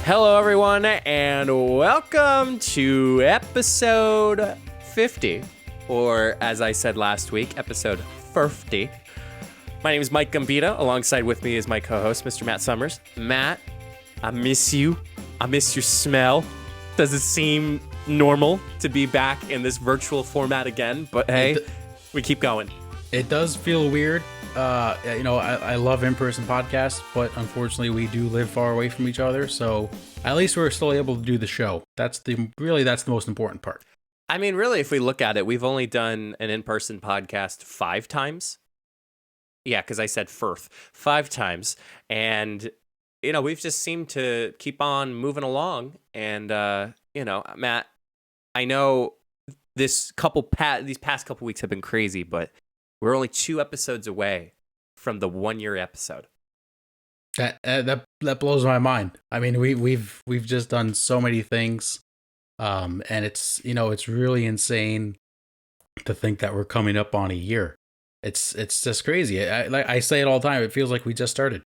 Hello, everyone, and welcome to episode 50, or as I said last week, episode 50. My name is Mike Gambita. Alongside with me is my co-host, Mr. Matt Summers. Matt, I miss you. I miss your smell. Does it seem normal to be back in this virtual format again? But hey, we keep going. It does feel weird. I love in-person podcasts, but unfortunately we do live far away from each other. So at least we're still able to do the show. That's the most important part. I mean, really, if we look at it, we've only done an in-person podcast 5 times. Yeah, because I said Firth 5 times. And, we've just seemed to keep on moving along. And, Matt, I know these past couple weeks have been crazy, but we're only 2 episodes away from the 1-year episode. That blows my mind. I mean, we've just done so many things, and it's really insane to think that we're coming up on a year. It's just crazy. I say it all the time. It feels like we just started.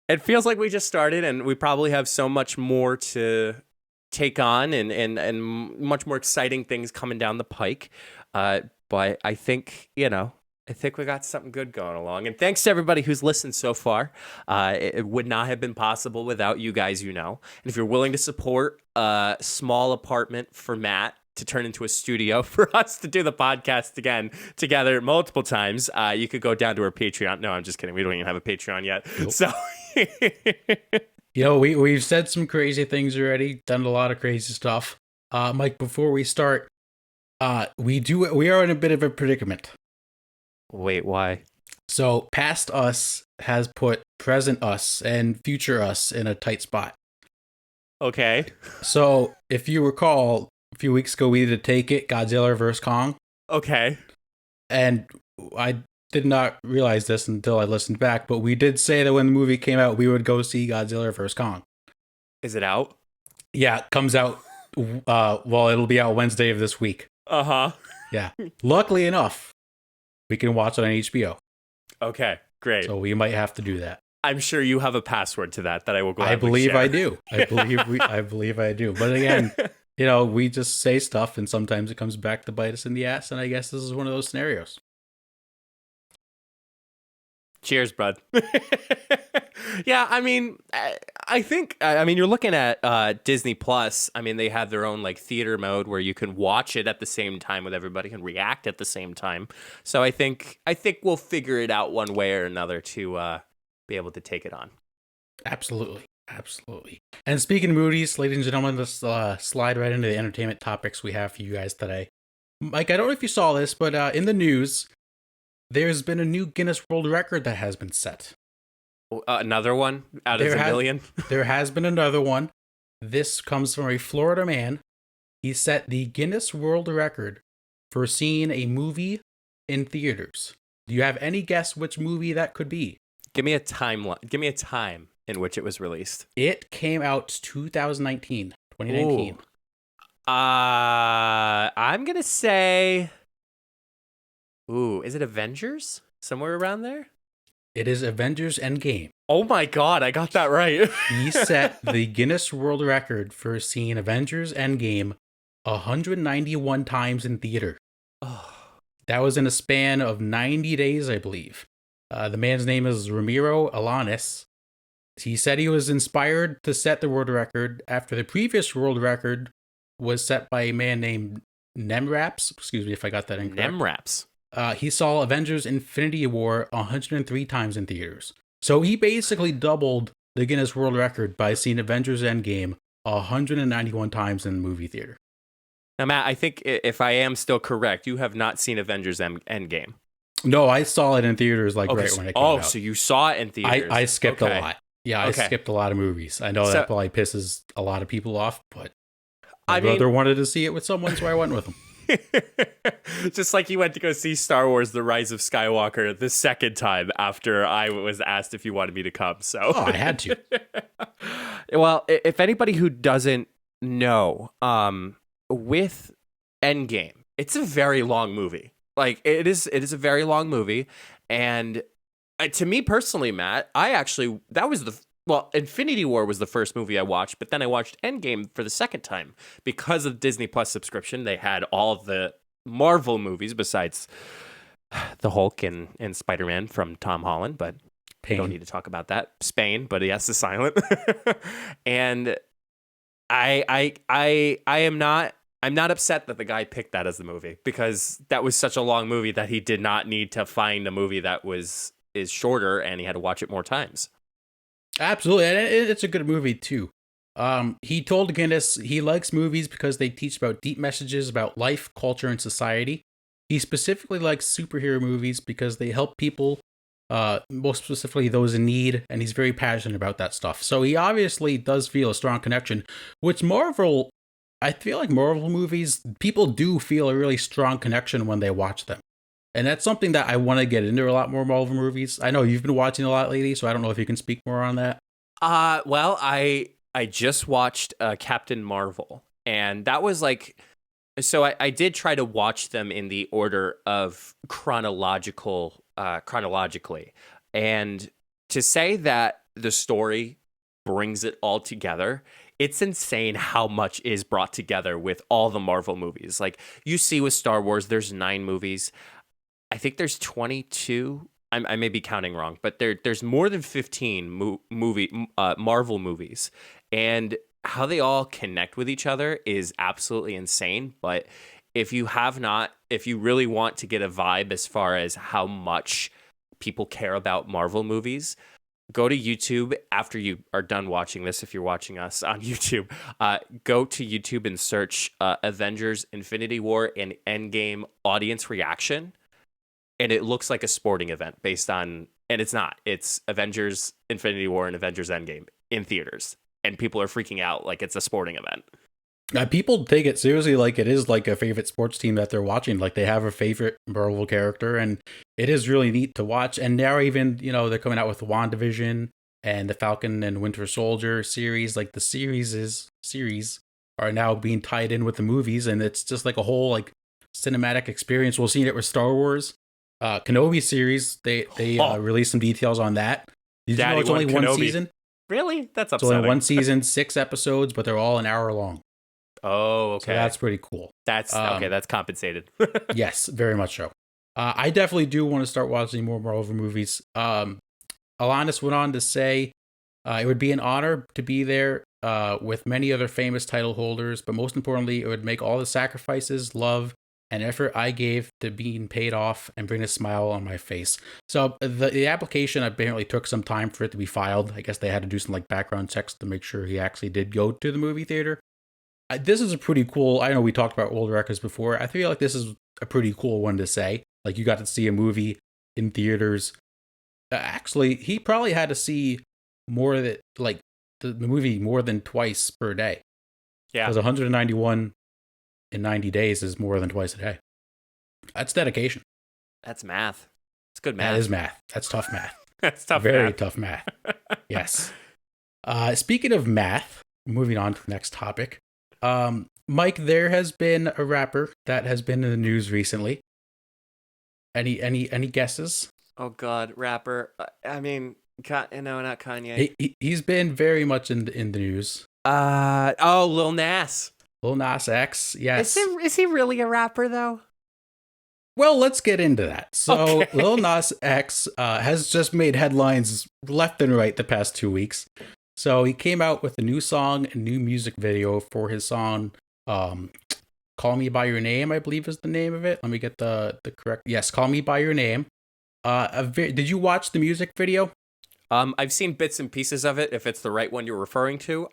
It feels like we just started, and we probably have so much more to take on, and much more exciting things coming down the pike. But I think we got something good going along. And thanks to everybody who's listened so far. It would not have been possible without you guys, And if you're willing to support a small apartment for Matt to turn into a studio for us to do the podcast again together multiple times, you could go down to our Patreon. No, I'm just kidding. We don't even have a Patreon yet. Nope. So, we've said some crazy things already, done a lot of crazy stuff. Mike, before we start, we are in a bit of a predicament. Wait, why? So past us has put present us and future us in a tight spot. Okay. So if you recall, a few weeks ago, we did Take It, Godzilla vs. Kong. Okay. And I did not realize this until I listened back, but we did say that when the movie came out, we would go see Godzilla vs. Kong. Is it out? Yeah, it comes out. It'll be out Wednesday of this week. Uh-huh. Yeah. Luckily enough, we can watch it on HBO. Okay, great. So we might have to do that. I'm sure you have a password to that I will gladly I believe share. I do. I believe I do. But again, we just say stuff and sometimes it comes back to bite us in the ass. And I guess this is one of those scenarios. Cheers, bud. Yeah, I mean, I think you're looking at Disney Plus. I mean, they have their own theater mode where you can watch it at the same time with everybody and react at the same time. So I think we'll figure it out one way or another to be able to take it on. Absolutely. And speaking of movies, ladies and gentlemen, let's slide right into the entertainment topics we have for you guys today. Mike, I don't know if you saw this, but in the news, there's been a new Guinness World Record that has been set. Another one out of a million? There has been another one. This comes from a Florida man. He set the Guinness World Record for seeing a movie in theaters. Do you have any guess which movie that could be? Give me a timeline. Give me a time in which it was released. It came out 2019. Ooh. I'm going to say... Ooh, is it Avengers? Somewhere around there? It is Avengers Endgame. Oh my god, I got that right. He set the Guinness World Record for seeing Avengers Endgame 191 times in theater. Oh. That was in a span of 90 days, I believe. The man's name is Ramiro Alanis. He said he was inspired to set the world record after the previous world record was set by a man named Nemraps. Excuse me if I got that incorrect. Nemraps. He saw Avengers Infinity War 103 times in theaters. So he basically doubled the Guinness World Record by seeing Avengers Endgame 191 times in the movie theater. Now, Matt, I think if I am still correct, you have not seen Avengers Endgame. No, I saw it in theaters right when it came out. Oh, so you saw it in theaters. I skipped a lot. Yeah, I skipped a lot of movies. I know that probably pisses a lot of people off, but my brother wanted to see it with someone, so I went with him. Just like you went to go see Star Wars The Rise of Skywalker the second time after I was asked if you wanted me to come. So I had to. Well, if anybody who doesn't know, with Endgame, it's a very long movie. It is a very long movie. And to me personally, Matt, that was well, Infinity War was the first movie I watched, but then I watched Endgame for the second time because of Disney Plus subscription. They had all of the Marvel movies besides the Hulk and Spider Man from Tom Holland, but we don't Pain. need to talk about that. Spain, but yes, is silent. And I am not. I'm not upset that the guy picked that as the movie because that was such a long movie that he did not need to find a movie that is shorter and he had to watch it more times. Absolutely, and it's a good movie too. He told Guinness he likes movies because they teach about deep messages about life, culture, and society. He specifically likes superhero movies because they help people, most specifically those in need, and he's very passionate about that stuff. So he obviously does feel a strong connection, which Marvel, I feel like Marvel movies, people do feel a really strong connection when they watch them. And that's something that I want to get into a lot more Marvel movies. I know you've been watching a lot lately, so I don't know if you can speak more on that. Well, I just watched Captain Marvel, and that was like, so I did try to watch them in the order of chronologically, and to say that the story brings it all together, it's insane how much is brought together with all the Marvel movies. Like you see with Star Wars, there's 9 movies. I think there's 22. I may be counting wrong, but there's more than 15 Marvel movies, and how they all connect with each other is absolutely insane. But if you really want to get a vibe as far as how much people care about Marvel movies, go to YouTube after you are done watching this. If you're watching us on YouTube, go to YouTube and search Avengers Infinity War and Endgame audience reaction. And it looks like a sporting event and it's not. It's Avengers Infinity War and Avengers Endgame in theaters. And people are freaking out like it's a sporting event. People take it seriously, like it is like a favorite sports team that they're watching. Like they have a favorite Marvel character, and it is really neat to watch. And now even they're coming out with WandaVision and the Falcon and Winter Soldier series. Like the series are now being tied in with the movies, and it's just like a whole like cinematic experience. We'll see it with Star Wars. Kenobi series, they released some details on that. Did you know it's only one season? Really? That's It's upsetting. only one season, 6 episodes, but they're all an hour long. Oh, okay. So that's pretty cool. That's okay. That's compensated. Yes, very much so. I definitely do want to start watching more Marvel movies. Alanis went on to say it would be an honor to be there with many other famous title holders, but most importantly, it would make all the sacrifices, love, and effort I gave to being paid off and bring a smile on my face. So the application apparently took some time for it to be filed. I guess they had to do some like background checks to make sure he actually did go to the movie theater. This is a pretty cool, I know we talked about world records before. I feel like this is a pretty cool one to say. Like you got to see a movie in theaters. Actually, he probably had to see more that like the movie more than twice per day. Yeah. Because 191 in 90 days is more than twice a day. That's dedication. That's math. It's good math. That is math. That's tough math. That's tough Very math. tough math. Yes. Speaking of math, moving on to the next topic. Mike, there has been a rapper that has been in the news recently. Any guesses? Oh God, rapper. I mean, no, not Kanye. He's been very much in the news. Lil Nas. Lil Nas X, yes. Is he really a rapper though? Well, let's get into that. So, Okay. Lil Nas X has just made headlines left and right the past 2 weeks. So, he came out with a new song and new music video for his song, Call Me By Your Name, I believe is the name of it. Let me get the correct. Yes, Call Me By Your Name. Did you watch the music video? I've seen bits and pieces of it. If it's the right one you're referring to,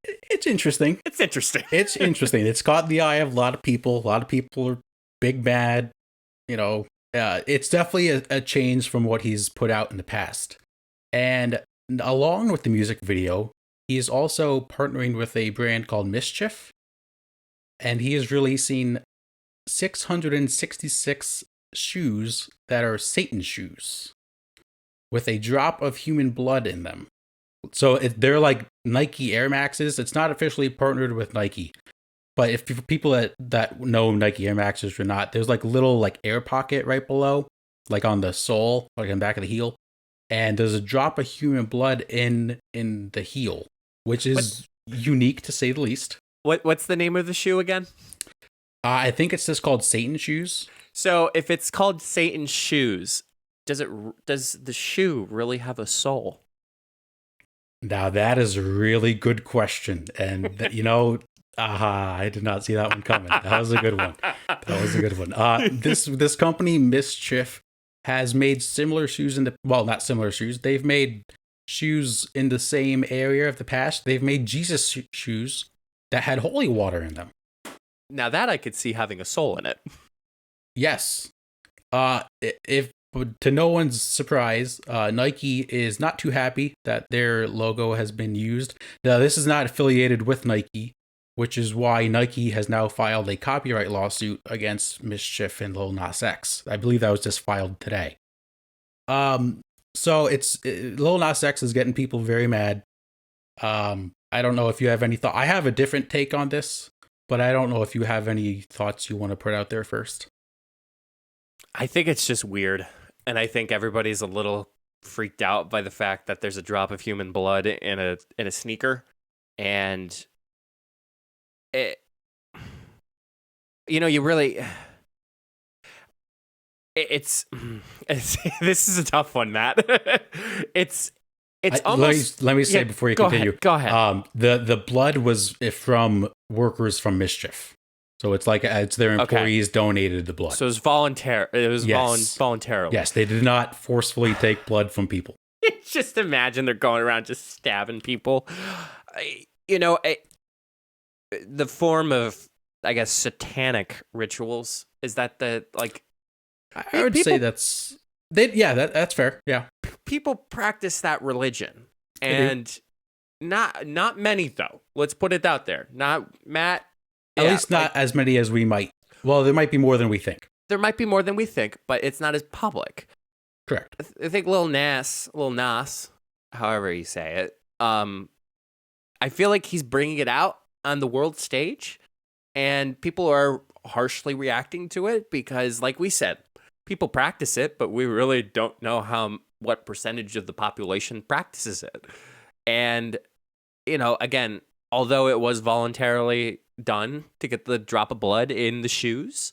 It's interesting. it's interesting. It's interesting. It's caught the eye of a lot of people. A lot of people are big mad. It's definitely a change from what he's put out in the past. And along with the music video, he is also partnering with a brand called Mischief. And he is releasing 666 shoes that are Satan shoes with a drop of human blood in them. So they're like Nike Air Maxes. It's not officially partnered with Nike. But if people that know Nike Air Maxes or not, there's like little like air pocket right below, like on the sole, like on the back of the heel. and there's a drop of human blood in the heel, which What is unique to say the least. what's the name of the shoe again? I think it's just called Satan shoes. So if it's called Satan's shoes, does the shoe really have a soul? Now that is a really good question, and I did not see that one coming. That was a good one. That was a good one. This company Mischief has made similar shoes not similar shoes. They've made shoes in the same area of the past. They've made Jesus shoes that had holy water in them. Now that I could see having a soul in it. Yes. If to no one's surprise, Nike is not too happy that their logo has been used. Now, this is not affiliated with Nike, which is why Nike has now filed a copyright lawsuit against Mischief and Lil Nas X. I believe that was just filed today. So Lil Nas X is getting people very mad. I don't know if you have any thought. I have a different take on this, but I don't know if you have any thoughts you want to put out there first. I think it's just weird. And I think everybody's a little freaked out by the fact that there's a drop of human blood in a sneaker. And you really it's this is a tough one, Matt. it's almost let me say before you continue. Go ahead. The blood was from workers from Mischief. So it's like it's their employees donated the blood. So it was voluntary. It was voluntarily. Yes, they did not forcefully take blood from people. Just imagine they're going around just stabbing people. The form of, I guess, satanic rituals is that I would say that's fair. Yeah, people practice that religion, and not many though. Let's put it out there. Not Matt. At least not as many as we might. Well, there might be more than we think. There might be more than we think, but it's not as public. Correct. I think Lil Nas, however you say it, I feel like he's bringing it out on the world stage, and people are harshly reacting to it because, like we said, people practice it, but we really don't know what percentage of the population practices it. And, again, although it was voluntarily done to get the drop of blood in the shoes,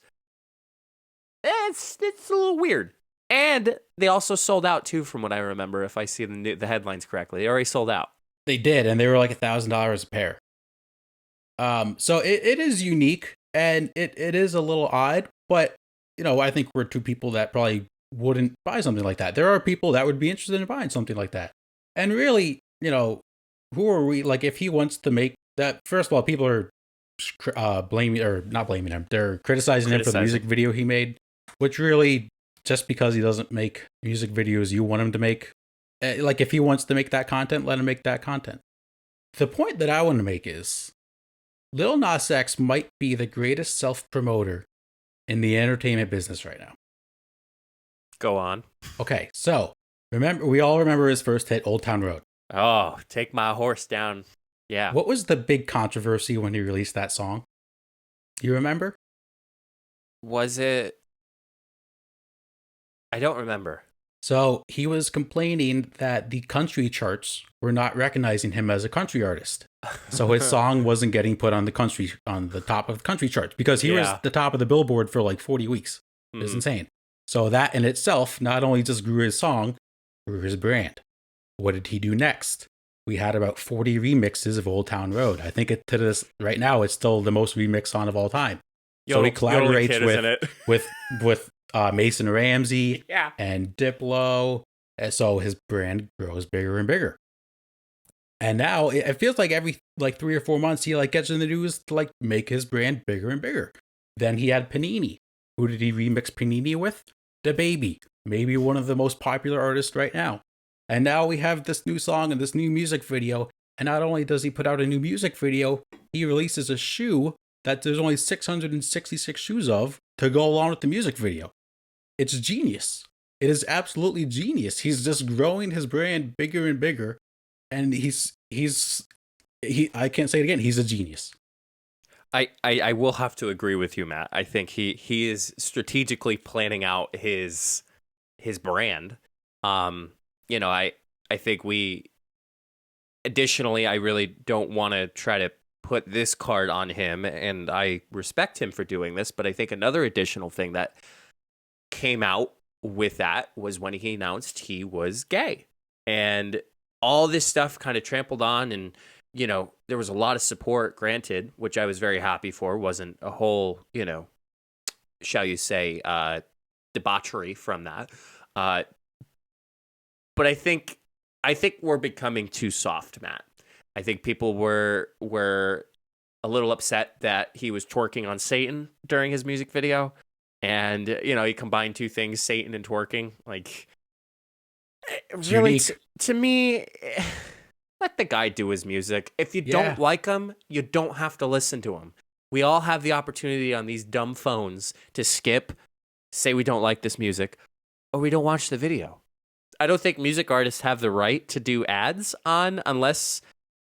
it's a little weird. And they also sold out too, from what I remember, if I see the headlines correctly. They already sold out. They did, and they were like $1,000 a pair. So it is unique, and it is a little odd, but I think we're two people that probably wouldn't buy something like that. There are people that would be interested in buying something like that. And really, who are we? Like, if he wants to make that, first of all, people are not blaming him. They're criticizing him for the music video he made, which really, just because he doesn't make music videos you want him to make, like, if he wants to make that content, let him make that content. The point that I want to make is Lil Nas X might be the greatest self-promoter in the entertainment business right now. Go on. Okay, so we all remember his first hit, Old Town Road. Oh, take my horse down. Yeah. What was the big controversy when he released that song? You remember? Was it? I don't remember. So he was complaining that the country charts were not recognizing him as a country artist. So his song wasn't getting put on the top of the country charts because he was the top of the Billboard for like 40 weeks. It was insane. So that in itself not only just grew his song, grew his brand. What did he do next? We had about 40 remixes of Old Town Road. I think to this right now, it's still the most remixed song of all time. So he collaborates with Mason Ramsey and Diplo. And so his brand grows bigger and bigger. And now it feels like every 3 or 4 months he gets in the news to make his brand bigger and bigger. Then he had Panini. Who did he remix Panini with? DaBaby, maybe one of the most popular artists right now. And now we have this new song and this new music video. And not only does he put out a new music video, he releases a shoe that there's only 666 shoes of to go along with the music video. It's genius. It is absolutely genius. He's just growing his brand bigger and bigger. And I can't say it again. He's a genius. I will have to agree with you, Matt. I think he is strategically planning out his brand. I think additionally, I really don't want to try to put this card on him, and I respect him for doing this, but I think another additional thing that came out with that was when he announced he was gay. And all this stuff kind of trampled on, and there was a lot of support granted, which I was very happy for. Wasn't a whole, shall you say, debauchery from that. But I think we're becoming too soft, Matt. I think people were a little upset that he was twerking on Satan during his music video, and he combined two things, Satan and twerking. Like, really, to me, let the guy do his music. If you don't like him, you don't have to listen to him. We all have the opportunity on these dumb phones to skip, say we don't like this music, or we don't watch the video. I don't think music artists have the right to do ads on unless,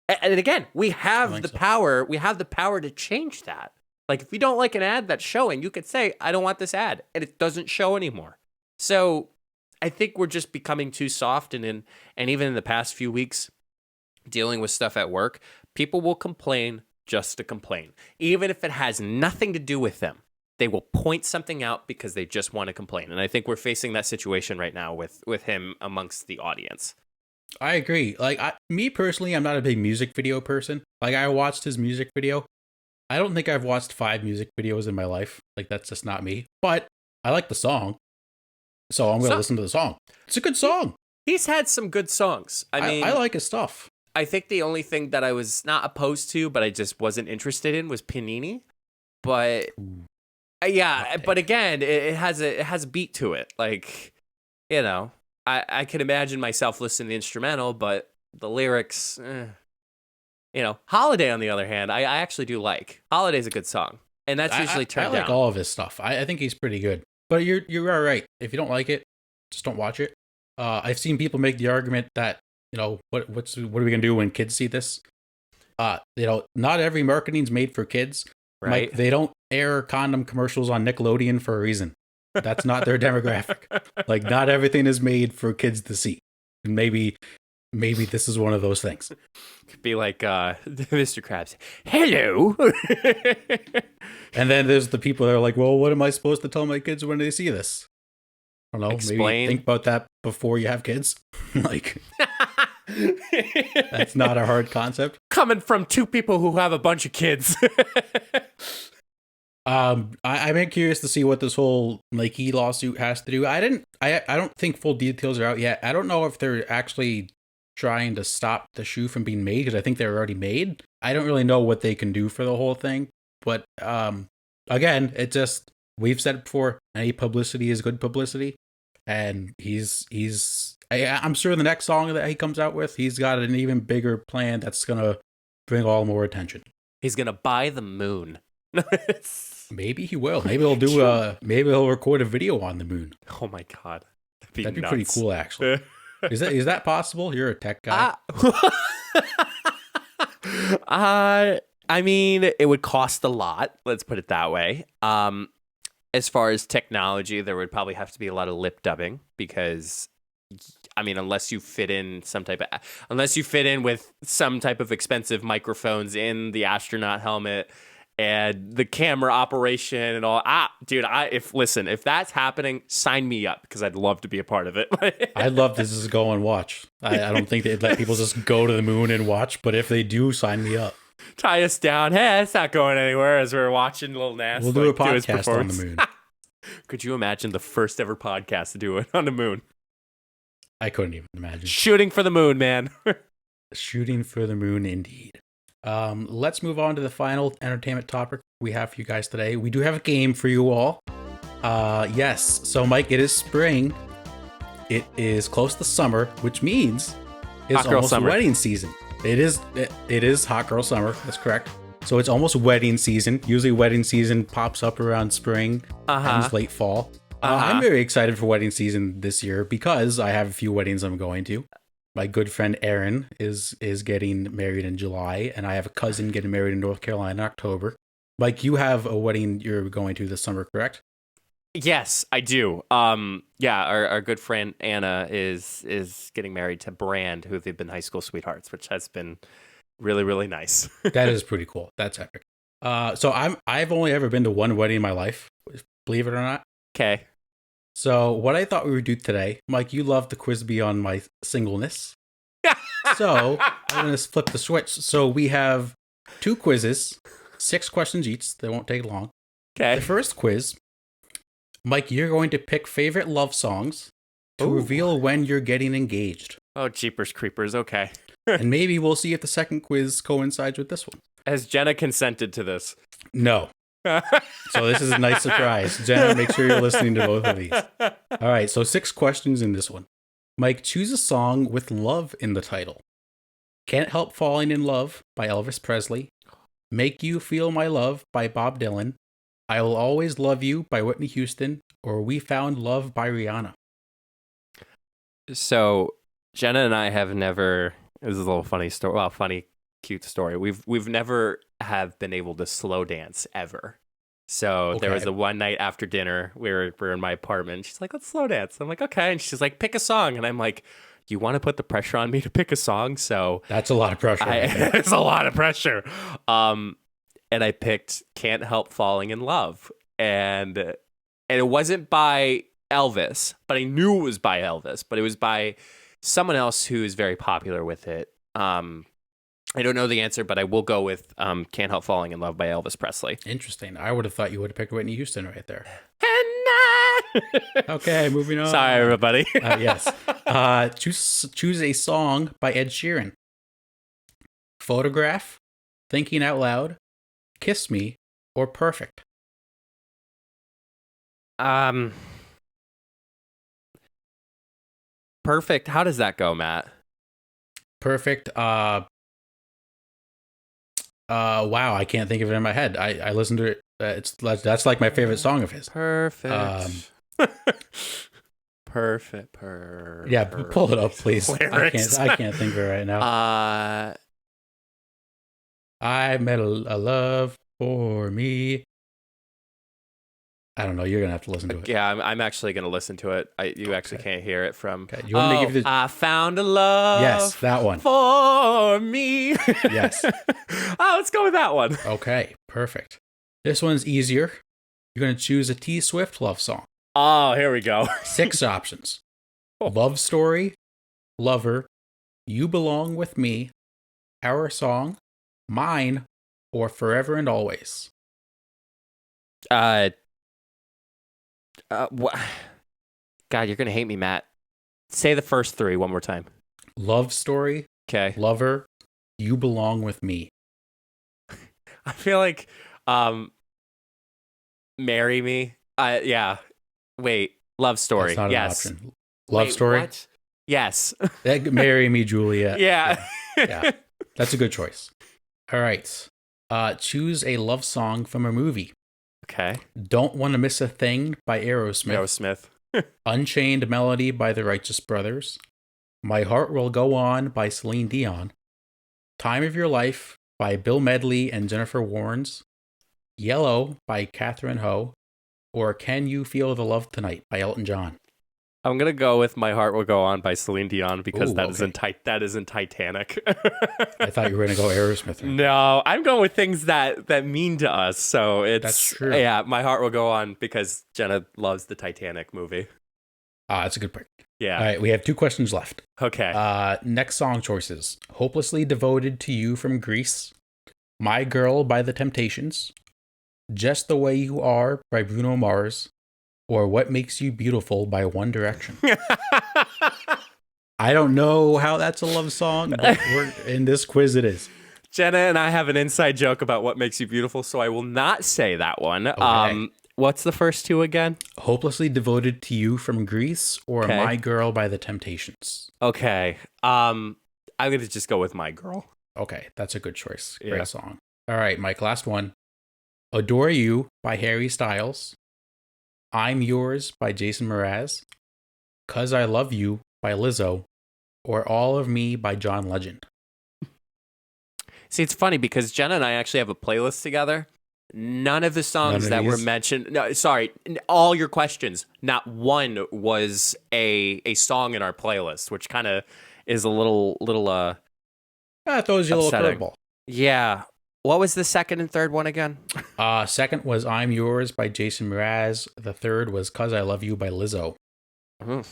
and again, we have the power. We have the power to change that. Like, if you don't like an ad that's showing, you could say, I don't want this ad, and it doesn't show anymore. So I think we're just becoming too soft, and even in the past few weeks, dealing with stuff at work, people will complain just to complain. Even if it has nothing to do with them, they will point something out because they just want to complain. And I think we're facing that situation right now with him amongst the audience. I agree. Like, me personally, I'm not a big music video person. Like, I watched his music video. I don't think I've watched 5 music videos in my life. Like, that's just not me. But I like the song, so I'm going to listen to the song. It's a good song. He's had some good songs. I mean, I like his stuff. I think the only thing that I was not opposed to, but I just wasn't interested in, was Panini. But yeah, but again, it has a beat to it. Like, I can imagine myself listening to the instrumental, but the lyrics, Holiday, on the other hand, I actually do like. Holiday's a good song, and that's usually turned down. I like all of his stuff. I think he's pretty good. But you're all right. If you don't like it, just don't watch it. I've seen people make the argument that, what are we gonna do when kids see this? Not every marketing's made for kids. Right? Like, they don't air condom commercials on Nickelodeon for a reason. That's not their demographic. Like, not everything is made for kids to see. And maybe this is one of those things. Could be like Mr. Krabs. Hello. And then there's the people that are like, well, what am I supposed to tell my kids when they see this? I don't know. Explain. Maybe think about that before you have kids. Like, that's not a hard concept. Coming from two people who have a bunch of kids. I'm curious to see what this whole Nike lawsuit has to do. I don't think full details are out yet. I don't know if they're actually trying to stop the shoe from being made, because I think they're already made. I don't really know what they can do for the whole thing. But again, we've said it before, any publicity is good publicity. And I'm sure the next song that he comes out with, he's got an even bigger plan that's gonna bring all more attention. He's gonna buy the moon. Maybe he will. Maybe he'll record a video on the moon. Oh my god, that'd be pretty cool, actually. Is that possible? You're a tech guy. I mean, it would cost a lot. Let's put it that way. As far as technology, there would probably have to be a lot of lip dubbing, because, I mean, unless you fit in with some type of expensive microphones in the astronaut helmet and the camera operation and all. Dude, if that's happening, sign me up, because I'd love to be a part of it. I'd love to just go and watch. I don't think they'd let people just go to the moon and watch, but if they do, sign me up. Tie us down. Hey, it's not going anywhere, as we're watching Lil Nas. We'll do a podcast on the moon. Could you imagine the first ever podcast to do it on the moon? I couldn't even imagine. Shooting for the moon, man. Shooting for the moon, indeed. Let's move on to the final entertainment topic we have for you guys today. We do have a game for you all. Yes. So, Mike, it is spring. It is close to summer, which means it's almost wedding season. It is hot girl summer. That's correct. So it's almost wedding season. Usually wedding season pops up around spring and late fall. I'm very excited for wedding season this year because I have a few weddings I'm going to. My good friend Aaron is getting married in July, and I have a cousin getting married in North Carolina in October. Mike, you have a wedding you're going to this summer, correct? Yes, I do. Yeah, our good friend Anna is getting married to Brand, who they've been high school sweethearts, which has been really, really nice. That is pretty cool. That's epic. So I've only ever been to one wedding in my life, believe it or not. Okay. So what I thought we would do today, Mike, you love to quiz me on my singleness. So I'm gonna flip the switch. So we have 2 quizzes, 6 questions each. They won't take long. Okay. The first quiz, Mike, you're going to pick favorite love songs to Ooh. reveal when you're getting engaged. Oh, jeepers creepers. Okay. And maybe we'll see if the second quiz coincides with this one. Has Jenna consented to this? No. So this is a nice surprise. Jenna, make sure you're listening to both of these. All right, so 6 questions in this one. Mike, choose a song with love in the title. Can't Help Falling in Love by Elvis Presley. Make You Feel My Love by Bob Dylan. I Will Always Love You by Whitney Houston. Or We Found Love by Rihanna. So Jenna and I have never. This is a little funny story. Well, funny, cute story. We've never have been able to slow dance ever. So there was a one night after dinner. We're in my apartment. She's like, "Let's slow dance." I'm like, "Okay." And she's like, "Pick a song." And I'm like, "You want to put the pressure on me to pick a song?" So That's a lot of pressure. it's a lot of pressure. And I picked "Can't Help Falling in Love," and it wasn't by Elvis, but I knew it was by Elvis. But it was by someone else who is very popular with it. I don't know the answer, but I will go with "Can't Help Falling in Love" by Elvis Presley. Interesting. I would have thought you would have picked Whitney Houston right there. And Okay, moving on. sorry, everybody. Yes. Choose a song by Ed Sheeran. Photograph, Thinking Out Loud, Kiss Me, or Perfect. Perfect. How does that go, Matt? Perfect. Wow, I can't think of it in my head. I listened to it. That's like my favorite song of his. Perfect. Perfect. Yeah, pull it up, please. Lyrics. I can't think of it right now. I met a love for me. I don't know. You're gonna have to listen to it. Yeah, I'm actually gonna listen to it. You actually can't hear it from. Okay. You want me to give you I found a love. Yes, that one. For me. Yes. Let's go with that one. Okay, perfect. This one's easier. You're gonna choose a T Swift love song. Oh, here we go. 6 options: Love Story, Lover, You Belong with Me, Our Song, Mine, or Forever and Always. God, you're gonna hate me, Matt. Say the first 3 one more time. Love Story, Okay. Lover, You Belong with Me. I feel like, Marry Me. Yeah. Wait. Love Story. That's not Yes. an option. Love Wait, Story. What? Yes. Marry Me, Juliet. Yeah. Yeah. That's a good choice. All right. Choose a love song from a movie. Okay. Don't Want to Miss a Thing by Aerosmith. Aerosmith. Unchained Melody by the Righteous Brothers. My Heart Will Go On by Celine Dion. Time of Your Life by Bill Medley and Jennifer Warnes. Yellow by Catherine Ho. Or Can You Feel the Love Tonight by Elton John. I'm gonna go with "My Heart Will Go On" by Celine Dion because Ooh, that is in Titanic. I thought you were gonna go Aerosmith. Right? No, I'm going with things that mean to us. So That's true. Yeah, "My Heart Will Go On" because Jenna loves the Titanic movie. That's a good pick. Yeah. All right, we have 2 questions left. Okay. Next song choices: Hopelessly Devoted to You from Greece, My Girl by The Temptations, Just the Way You Are by Bruno Mars, or What Makes You Beautiful by One Direction. I don't know how that's a love song, but in this quiz it is. Jenna and I have an inside joke about "What Makes You Beautiful," so I will not say that one. Okay. What's the first 2 again? Hopelessly Devoted to You from Greece, or Okay. My Girl by The Temptations. Okay. I'm gonna just go with "My Girl." Okay, that's a good choice. Yeah. Great song. All right, Mike, last one. Adore You by Harry Styles. I'm Yours by Jason Mraz. 'Cause I Love You by Lizzo. Or All of Me by John Legend. See, it's funny because Jenna and I actually have a playlist together. None of the songs None of that were these? mentioned. No, sorry, all your questions. Not one was a song in our playlist, which kind of is a little That throws you a little upsetting. curveball. Yeah. What was the second and third one again? Second was "I'm Yours" by Jason Mraz. The third was "'Cause I Love You" by Lizzo. Cause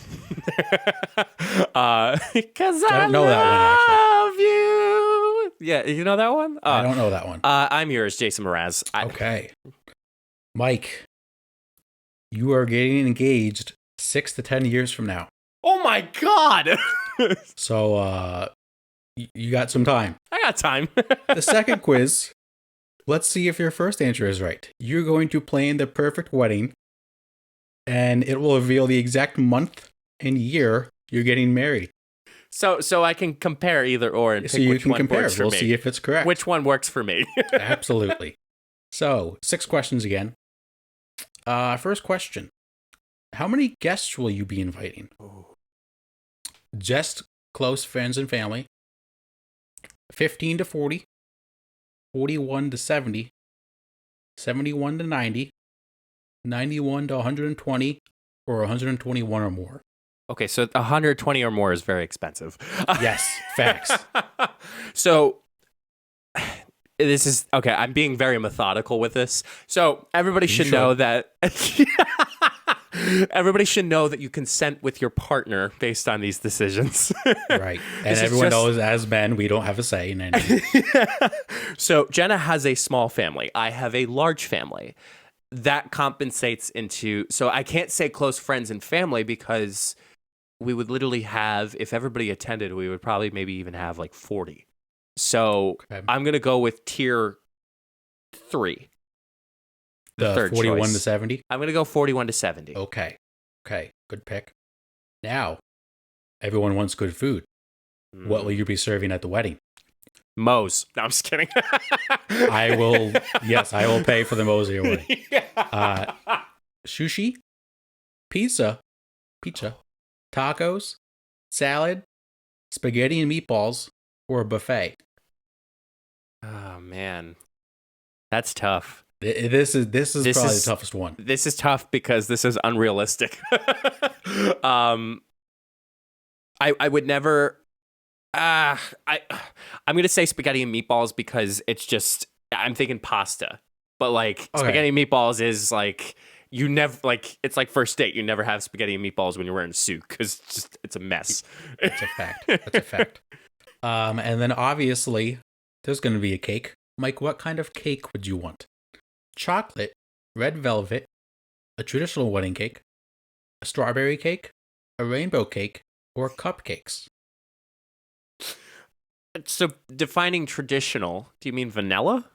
I don't know that one, actually. love you. Yeah, you know that one? I don't know that one. I'm yours, Jason Mraz. Okay. Mike, you are getting engaged 6 to 10 years from now. Oh my God. So, you got some time. I got time. The second quiz, let's see if your first answer is right. You're going to plan the perfect wedding, and it will reveal the exact month and year you're getting married. So I can compare either or and pick So you which can one compare. works for We'll me. see if it's correct. Which one works for me? Absolutely. So, 6 questions again. First question. How many guests will you be inviting? Just close friends and family. 15 to 40. 41 to 70. 71 to 90. 91 to 120. Or 121 or more. Okay, so 120 or more is very expensive. Yes, facts. So this is okay. I'm being very methodical with this. So everybody should know that everybody should know that you consent with your partner based on these decisions. Right. And everyone knows as men, we don't have a say in anything. So Jenna has a small family. I have a large family. That compensates into, so I can't say close friends and family because we would literally have, if everybody attended, we would probably maybe even have like 40. So Okay. I'm going to go with tier 3. The third 41 choice. to 70? I'm going to go 41 to 70. Okay. Good pick. Now, everyone wants good food. What will you be serving at the wedding? Moe's. No, I'm just kidding. I will pay for the Moe's at your wedding. Yeah. Sushi, pizza, tacos, salad, spaghetti and meatballs, or a buffet. Oh, man. That's tough. This is probably the toughest one. This is tough because this is unrealistic. I would never. I'm gonna say spaghetti and meatballs because it's just I'm thinking pasta, but like spaghetti and meatballs is like you never like it's like first date. You never have spaghetti and meatballs when you're wearing a suit because it's a mess. That's a fact. That's a fact. And then obviously there's gonna be a cake. Mike, what kind of cake would you want? Chocolate, red velvet, a traditional wedding cake, a strawberry cake, a rainbow cake, or cupcakes? So defining traditional, do you mean vanilla?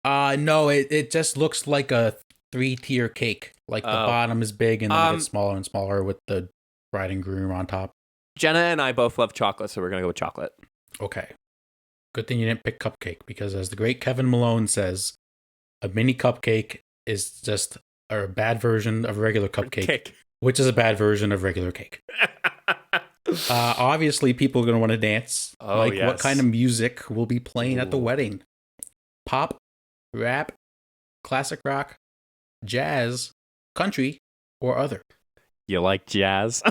No, it just looks like a 3-tier cake. Like the bottom is big and then it gets smaller and smaller with the bride and groom on top. Jenna and I both love chocolate, so we're gonna go with chocolate. Okay. Good thing you didn't pick cupcake because as the great Kevin Malone says, a mini cupcake is just a bad version of a regular cupcake, which is a bad version of regular cake. Obviously, people are going to want to dance. Oh, like, yes. what kind of music will be playing at the wedding? Pop, rap, classic rock, jazz, country, or other? You like jazz?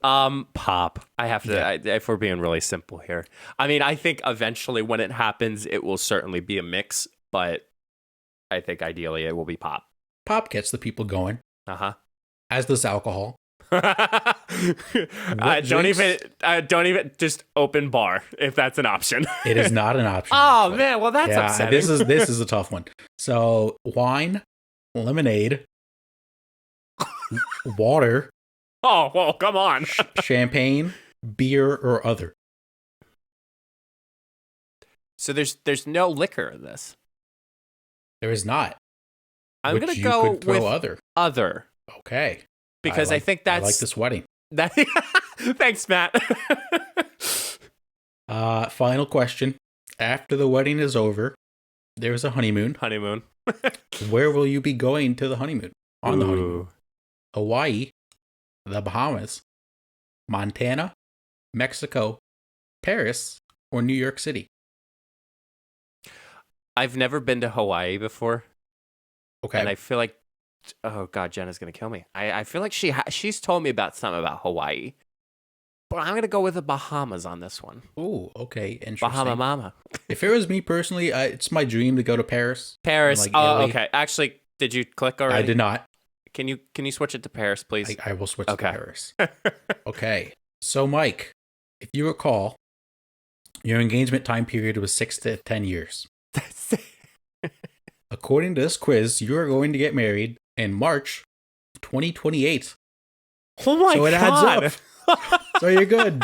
Pop. I have to, Yeah. if we're being really simple here. I mean, I think eventually when it happens, it will certainly be a mix, but I think ideally it will be pop. Pop gets the people going. Uh-huh. As does alcohol. Don't even just open bar if that's an option. It is not an option. Oh actually. man, well that's upsetting. This is a tough one. So wine, lemonade, water. Oh well, come on. Champagne, beer, or other. So there's no liquor in this. There is not. I'm gonna go with other. Okay. Because I think that's I like this wedding. Thanks, Matt. Final question. After the wedding is over, there's a honeymoon. Where will you be going to the honeymoon? On the honeymoon. Hawaii, the Bahamas, Montana, Mexico, Paris, or New York City? I've never been to Hawaii before, Okay. and I feel like, oh God, Jenna's gonna kill me. I feel like she's told me about something about Hawaii, but I'm gonna go with the Bahamas on this one. Oh, okay. Bahama Interesting. Mama. If it was me personally, it's my dream to go to Paris. And Paris. like Oh, Italy. okay. Actually, did you click I already? did not. Can you switch it to Paris, please? I will switch Okay. to Paris. Okay. So, Mike, if you recall, your engagement time period was 6 to 10 years. According to this quiz, you are going to get married in March 2028. Oh my So it God. adds up. So you're good.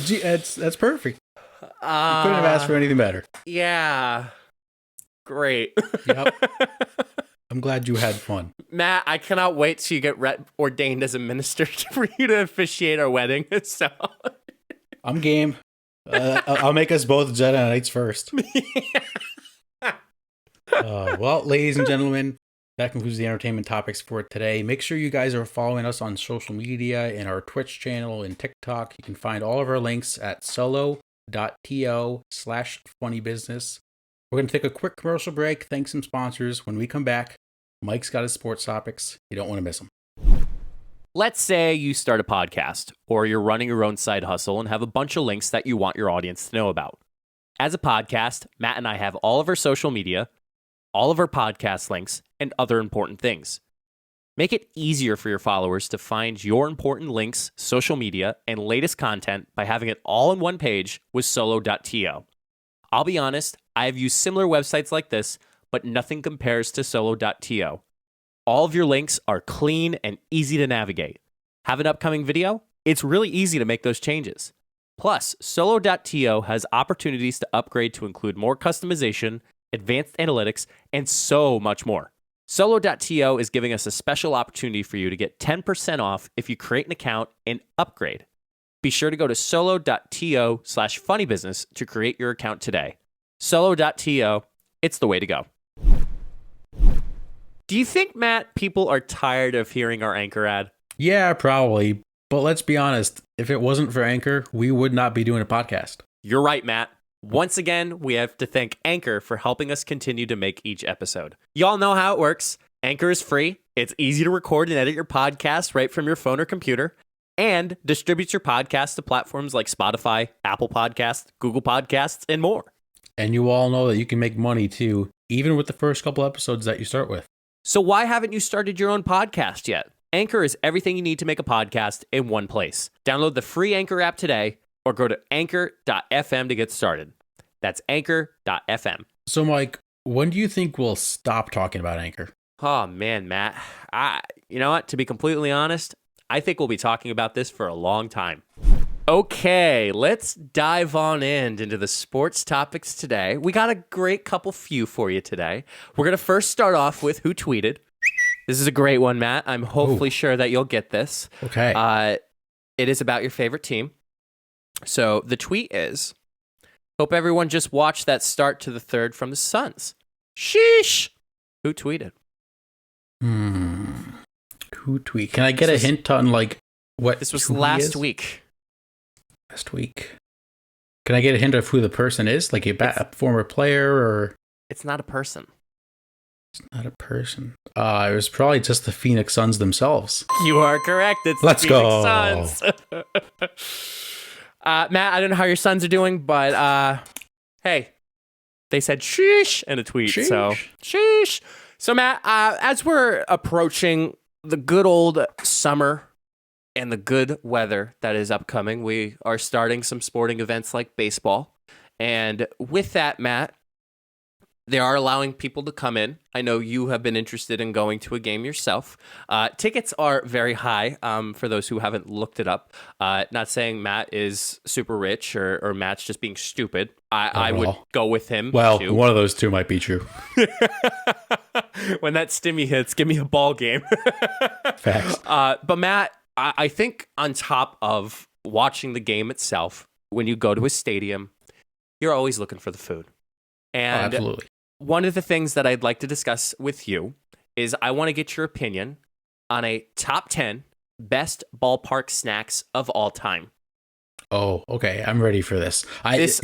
Gee, that's perfect. You couldn't have asked for anything better. Yeah. Great. Yep. I'm glad you had fun. Matt, I cannot wait till you get ordained as a minister for you to officiate our wedding. So I'm game. I'll make us both Jedi Knights first. Well, ladies and gentlemen, that concludes the entertainment topics for today. Make sure you guys are following us on social media and our Twitch channel and TikTok. You can find all of our links at solo.to/funnybusiness. We're going to take a quick commercial break, thank some sponsors. When we come back, Mike's got his sports topics. You don't want to miss them. let's say you start a podcast or you're running your own side hustle and have a bunch of links that you want your audience to know about. As a podcast, Matt and I have all of our social media, all of our podcast links, and other important things. Make it easier for your followers to find your important links, social media, and latest content by having it all in one page with solo.to. I'll be honest, I have used similar websites like this, but nothing compares to solo.to. All of your links are clean and easy to navigate. Have an upcoming video? It's really easy to make those changes. Plus, solo.to has opportunities to upgrade to include more customization, advanced analytics, and so much more. Solo.to is giving us a special opportunity for you to get 10% off if you create an account and upgrade. Be sure to go to solo.to/funnybusiness to create your account today. Solo.to, it's the way to go. Do you think, Matt, people are tired of hearing our Anchor ad? Yeah, probably. But let's be honest, if it wasn't for Anchor, we would not be doing a podcast. You're right, Matt. Once again, we have to thank Anchor for helping us continue to make each episode. Y'all know how it works. Anchor is free. It's easy to record and edit your podcast right from your phone or computer, and distributes your podcast to platforms like Spotify, Apple Podcasts, Google Podcasts, and more. And you all know that you can make money too, even with the first couple episodes that you start with. So why haven't you started your own podcast yet? Anchor is everything you need to make a podcast in one place. Download the free Anchor app today or go to anchor.fm to get started. That's anchor.fm. So, Mike, when do you think we'll stop talking about Anchor? Oh, man, Matt. You know what? To be completely honest, I think we'll be talking about this for a long time. Okay, let's dive on into the sports topics today. We got a great few for you today. We're going to first start off with who tweeted. This is a great one, Matt. I'm hopefully sure that you'll get this. Okay. It is about your favorite team. So the tweet is, hope everyone just watched that start to the third from the Suns. Sheesh. Who tweeted? Who tweet? Can I get a hint on like what? This was last week. Last week. Can I get a hint of who the person is? Like a former player or? It's not a person. It's not a person. It was probably just the Phoenix Suns themselves. You are correct. It's Let's the Phoenix go. Suns. Matt, I don't know how your Suns are doing, but hey, they said sheesh in a tweet. Sheesh. So sheesh. So Matt, as we're approaching the good old summer and the good weather that is upcoming, we are starting some sporting events like baseball. And with that, Matt, they are allowing people to come in. I know you have been interested in going to a game yourself. Tickets are very high for those who haven't looked it up. Not saying Matt is super rich or Matt's just being stupid. I would go with him. Well, too. one of those two might be true. When that stimmy hits, give me a ball game. Facts. But Matt, I think on top of watching the game itself, when you go to a stadium, you're always looking for the food. And absolutely. One of the things that I'd like to discuss with you is I want to get your opinion on a top 10 best ballpark snacks of all time. Oh, okay. I'm ready for this. This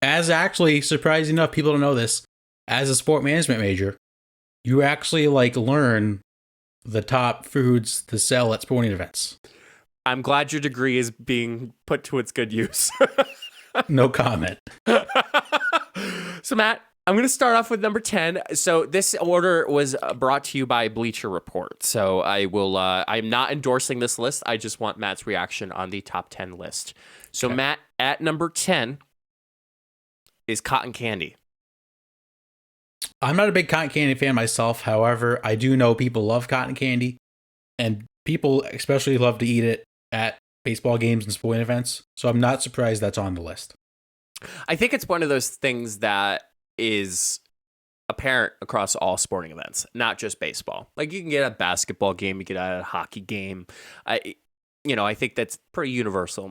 As actually surprising enough, people don't know this. As a sport management major, you actually like learn the top foods to sell at sporting events. I'm glad your degree is being put to its good use. No comment. So, Matt, I'm going to start off with number 10. So this order was brought to you by Bleacher Report. So I'm not endorsing this list. I just want Matt's reaction on the top 10 list. So Okay. Matt, at number 10 is cotton candy. I'm not a big cotton candy fan myself. However, I do know people love cotton candy, and people especially love to eat it at baseball games and sporting events. So I'm not surprised that's on the list. I think it's one of those things that is apparent across all sporting events, not just baseball. Like you can get a basketball game, you get a hockey game. I think that's pretty universal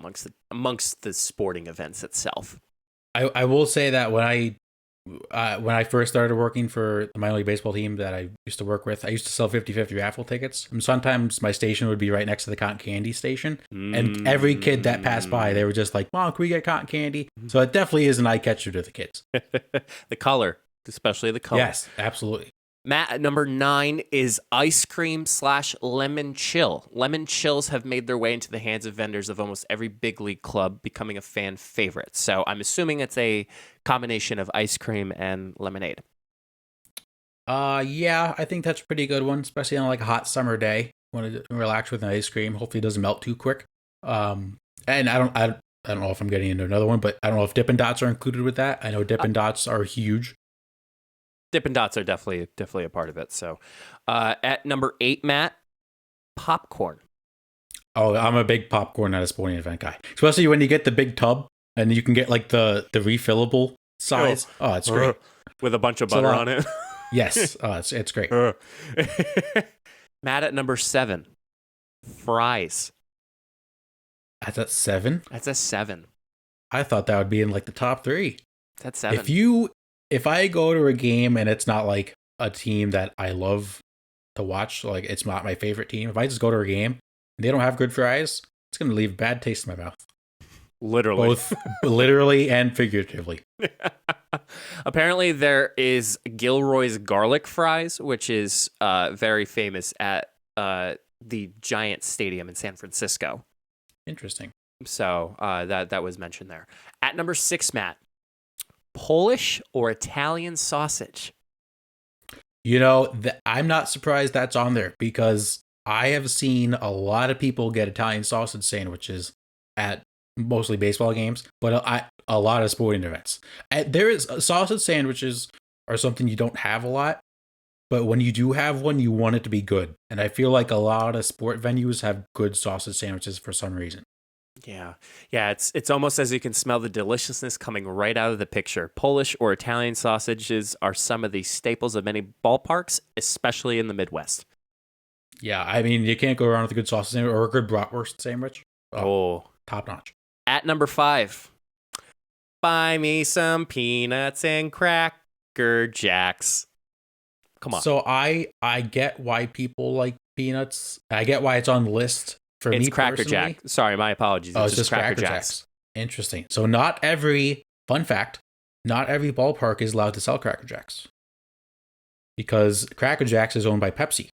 amongst the sporting events itself. I will say that when I first started working for the minor league baseball team that I used to work with, I used to sell 50-50 raffle tickets. And sometimes my station would be right next to the cotton candy station. And every kid that passed by, they were just like, Mom, can we get cotton candy? So it definitely is an eye catcher to the kids. The color, especially the color. Yes, absolutely. Matt, at number 9 is ice cream / lemon chill. Lemon chills have made their way into the hands of vendors of almost every big league club, becoming a fan favorite. So I'm assuming it's a combination of ice cream and lemonade. Yeah, I think that's a pretty good one, especially on like a hot summer day. Want to relax with an ice cream. Hopefully it doesn't melt too quick. And I don't know if I'm getting into another one, but I don't know if Dippin' Dots are included with that. I know Dippin' Dots are huge. Dippin' Dots are definitely a part of it. So at number 8, Matt, popcorn. Oh, I'm a big popcorn at a sporting event guy, especially when you get the big tub and you can get like the refillable size. Oh, it's great With a bunch of butter on it. Yes, it's great. Matt, at number 7, fries. That's at 7. That's a 7. I thought that would be in like the top 3. That's 7. If I go to a game and it's not like a team that I love to watch, like it's not my favorite team, if I just go to a game and they don't have good fries, it's going to leave a bad taste in my mouth. Literally. Both literally and figuratively. Apparently, there is Gilroy's garlic fries, which is very famous at the Giants Stadium in San Francisco. Interesting. So that was mentioned there. At number 6, Matt, Polish or Italian sausage? I'm not surprised that's on there because I have seen a lot of people get Italian sausage sandwiches at mostly baseball games, but a lot of sporting events. There is sausage sandwiches are something you don't have a lot, but when you do have one, you want it to be good. And I feel like a lot of sport venues have good sausage sandwiches for some reason. Yeah. It's almost as you can smell the deliciousness coming right out of the picture. Polish or Italian sausages are some of the staples of many ballparks, especially in the Midwest. Yeah, I mean, you can't go wrong with a good sausage sandwich or a good bratwurst sandwich. Oh, top notch. At number 5, buy me some peanuts and Cracker Jacks. Come on. So I get why people like peanuts. I get why it's on the list. For it's me Cracker personally, Jack. Sorry, my apologies. It's just Cracker Jacks. Interesting. So fun fact, not every ballpark is allowed to sell Cracker Jacks. Because Cracker Jacks is owned by Pepsi.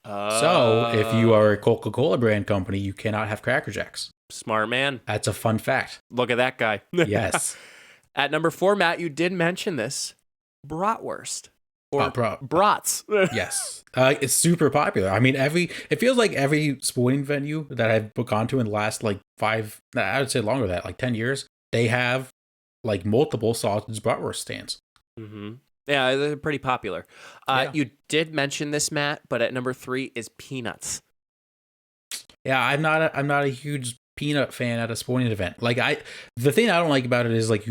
So if you are a Coca-Cola brand company, you cannot have Cracker Jacks. Smart man. That's a fun fact. Look at that guy. Yes. At number 4, Matt, you did mention this. Bratwurst. Or brats. Yes. It's super popular. I mean, it feels like every sporting venue that I've gone to in the last like 5, I would say longer than that, like 10 years, they have like multiple sausage bratwurst stands. Mm-hmm. Yeah, they're pretty popular. Yeah. You did mention this, Matt, but at number 3 is peanuts. Yeah, I'm not a huge peanut fan at a sporting event. Like the thing I don't like about it is like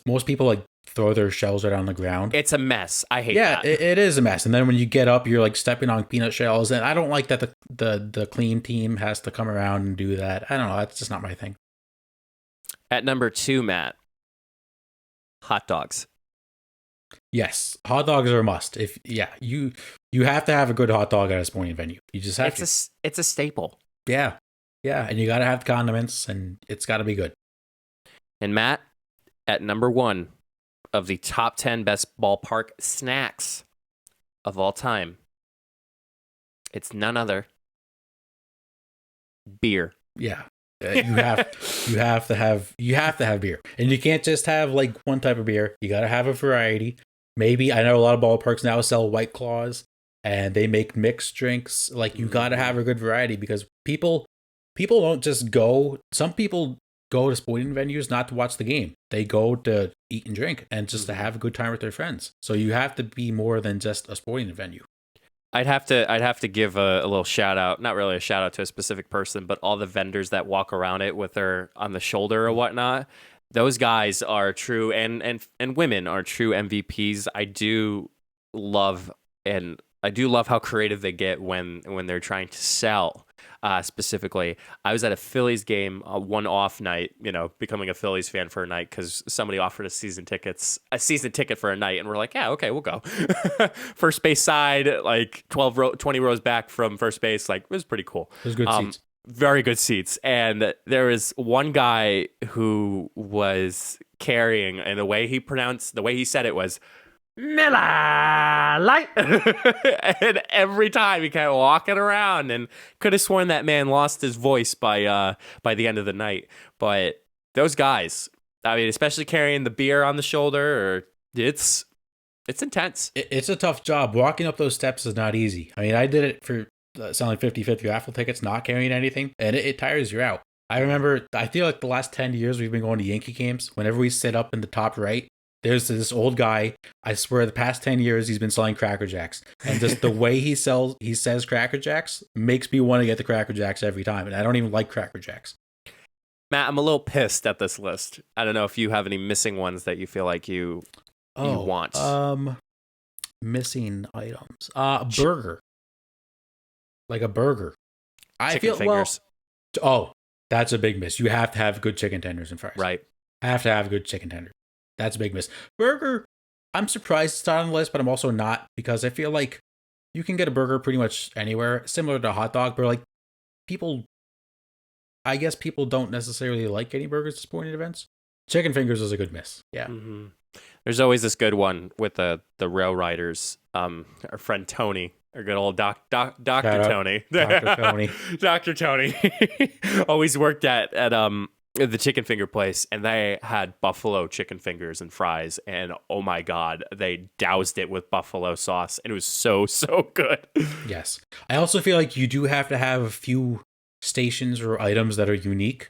most people like throw their shells right on the ground. It's a mess. I hate that. Yeah, it is a mess. And then when you get up, you're like stepping on peanut shells, and I don't like that the clean team has to come around and do that. I don't know. That's just not my thing. At number 2, Matt, hot dogs. Yes, hot dogs are a must. You have to have a good hot dog at a sporting venue. You just have to. It's a staple. Yeah. Yeah, and you gotta have condiments, and it's gotta be good. And Matt, at number one of the top 10 best ballpark snacks of all time, it's none other beer. Yeah, you have to have beer, and you can't just have like one type of beer. You gotta have a variety. Maybe I know a lot of ballparks now sell White Claws, and they make mixed drinks. Like you gotta have a good variety because people don't just go. Some people go to sporting venues not to watch the game. They go to eat and drink and just to have a good time with their friends. So you have to be more than just a sporting venue. I'd have to give a little shout out, not really a shout out to a specific person, but all the vendors that walk around it with their on the shoulder or whatnot. Those guys are true, and women are true MVPs. Love I do love how creative they get when they're trying to sell. Specifically, I was at a Phillies game, one off night. Becoming a Phillies fan for a night because somebody offered a season ticket for a night, and we're like, yeah, okay, we'll go. First base side, like 20 rows back from first base, like it was pretty cool. It was good seats. Very good seats, and there was one guy who was carrying, and the way he said it was Miller Light. And every time he kept walking around, and could have sworn that man lost his voice by the end of the night. But those guys, I mean, especially carrying the beer on the shoulder, it's intense. It's a tough job. Walking up those steps is not easy. I mean, I did it for selling 50/50 raffle tickets, not carrying anything, and it tires you out. I feel like the last 10 years we've been going to Yankee games. Whenever we sit up in the top right, there's this old guy. I swear the past 10 years he's been selling Cracker Jacks. And just the way he says Cracker Jacks makes me want to get the Cracker Jacks every time. And I don't even like Cracker Jacks. Matt, I'm a little pissed at this list. I don't know if you have any missing ones that you feel like you want. Missing items. A burger. Like a burger. Chicken fingers. That's a big miss. You have to have good chicken tenders and fries. Right. Have to have good chicken tenders. That's a big miss. Burger, I'm surprised it's not on the list, but I'm also not because I feel like you can get a burger pretty much anywhere, similar to a hot dog, but like I guess people don't necessarily like getting burgers at sporting events. Chicken fingers is a good miss. Yeah. Mm-hmm. There's always this good one with the rail riders. Our friend Tony, our good old Dr. Tony. Dr. Tony. Dr. Tony. Always worked at the chicken finger place, and they had buffalo chicken fingers and fries, and oh my god, they doused it with buffalo sauce, and it was so good. Yes. I also feel like you do have to have a few stations or items that are unique.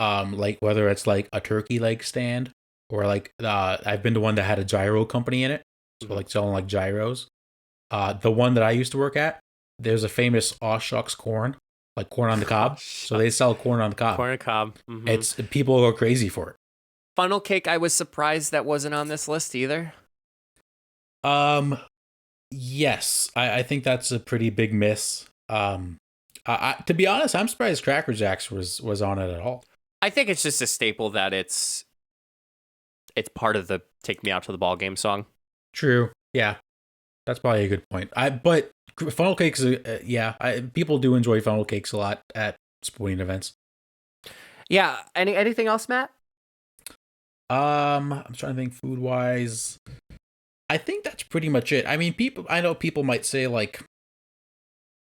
Like whether it's like a turkey leg stand or like I've been to one that had a gyro company in it. So like selling like gyros. The one that I used to work at, there's a famous aw shucks corn. Like corn on the cob. So they sell corn on the cob. Corn on the cob. Mm-hmm. It's people go crazy for it. Funnel cake, I was surprised that wasn't on this list either. Yes. I think that's a pretty big miss. To be honest, I'm surprised Cracker Jacks was on it at all. I think it's just a staple that it's part of the "Take Me Out to the Ball Game" song. True. Yeah. That's probably a good point. But funnel cakes, people do enjoy funnel cakes a lot at sporting events. Yeah. Anything else, Matt? I'm trying to think food wise. I think that's pretty much it. I mean, I know people might say like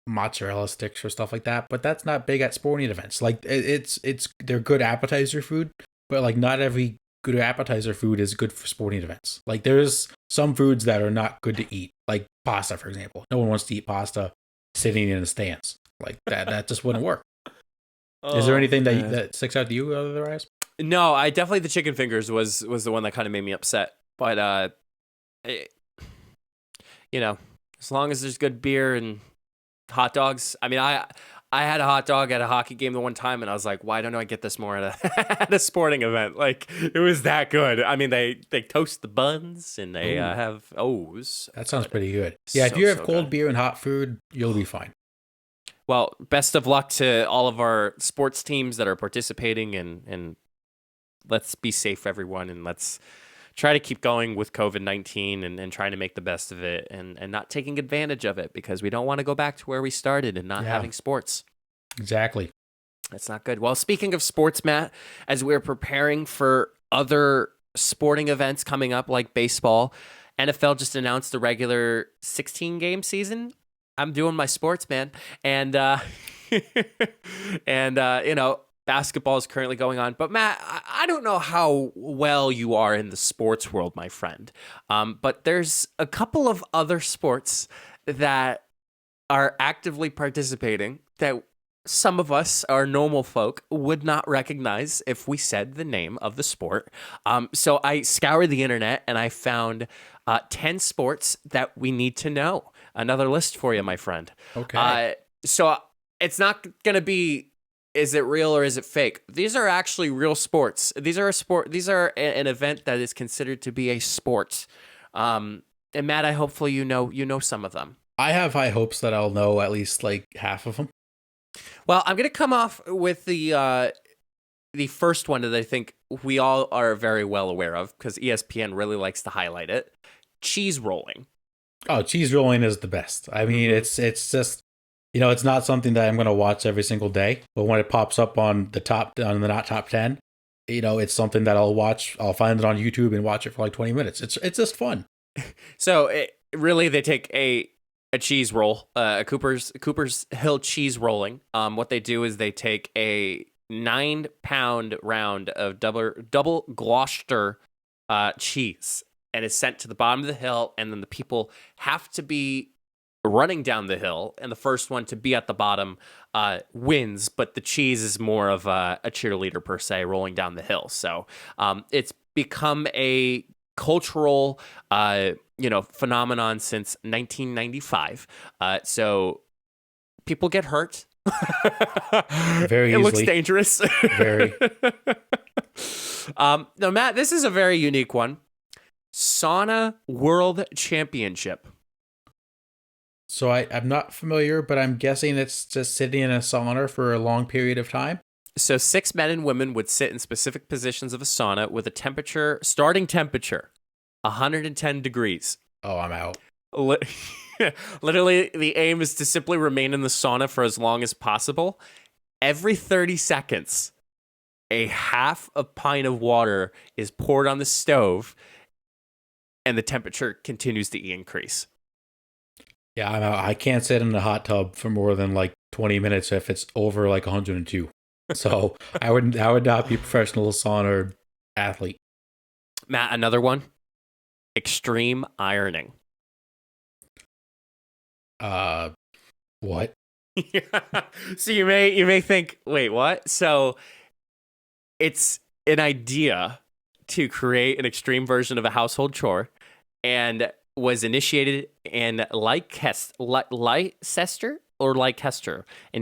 mozzarella sticks or stuff like that, but that's not big at sporting events. Like they're good appetizer food, but like not every good appetizer food is good for sporting events. Like there's some foods that are not good to eat, like pasta, for example. No one wants to eat pasta sitting in the stands. Like that just wouldn't work. Is there anything that sticks out to you otherwise? No, the chicken fingers was the one that kind of made me upset. But as long as there's good beer and hot dogs. I mean, I had a hot dog at a hockey game the one time, and I was like, why don't I get this more at a sporting event? Like, it was that good. I mean, they toast the buns, and they have O's. That sounds pretty good. Yeah, if you have cold beer and hot food, you'll be fine. Well, best of luck to all of our sports teams that are participating, and let's be safe, everyone, and let's try to keep going with COVID-19 and trying to make the best of it and not taking advantage of it because we don't want to go back to where we started and not having sports. Exactly. That's not good. Well, speaking of sports, Matt, as we're preparing for other sporting events coming up like baseball, NFL just announced the regular 16 game season. I'm doing my sports, man. And basketball is currently going on. But Matt, I don't know how well you are in the sports world, my friend. But there's a couple of other sports that are actively participating that some of us, our normal folk, would not recognize if we said the name of the sport. So I scoured the internet and I found 10 sports that we need to know. Another list for you, my friend. Okay. So it's not going to be, is it real or is it fake? These are actually real sports. These are a sport. These are an event that is considered to be a sport. And Matt, hopefully you know some of them. I have high hopes that I'll know at least like half of them. Well, I'm going to come off with the first one that I think we all are very well aware of because ESPN really likes to highlight it. Cheese rolling. Oh, cheese rolling is the best. I mean, it's just, it's not something that I'm going to watch every single day, but when it pops up on the not top 10, it's something that I'll watch. I'll find it on YouTube and watch it for like 20 minutes. It's just fun. So really, they take a cheese roll, a Cooper's Hill cheese rolling. What they do is they take a 9-pound round of double Gloucester cheese, and is sent to the bottom of the hill, and then the people have to be running down the hill, and the first one to be at the bottom wins, but the cheese is more of a cheerleader per se, rolling down the hill. So it's become a cultural phenomenon since 1995. So people get hurt. Very it easily. Looks dangerous. Very. No, Matt, this is a very unique one. Sauna World Championship. So I'm not familiar, but I'm guessing it's just sitting in a sauna for a long period of time. So 6 men and women would sit in specific positions of a sauna with a starting temperature, 110 degrees. Oh, I'm out. Literally, the aim is to simply remain in the sauna for as long as possible. Every 30 seconds, a half a pint of water is poured on the stove, and the temperature continues to increase. Yeah, I'm out. I can't sit in the hot tub for more than like 20 minutes if it's over like 102. So I would not be a professional sauna athlete. Matt, another one. Extreme ironing. What? So you may think, wait, what? So it's an idea to create an extreme version of a household chore, and was initiated in Leicester in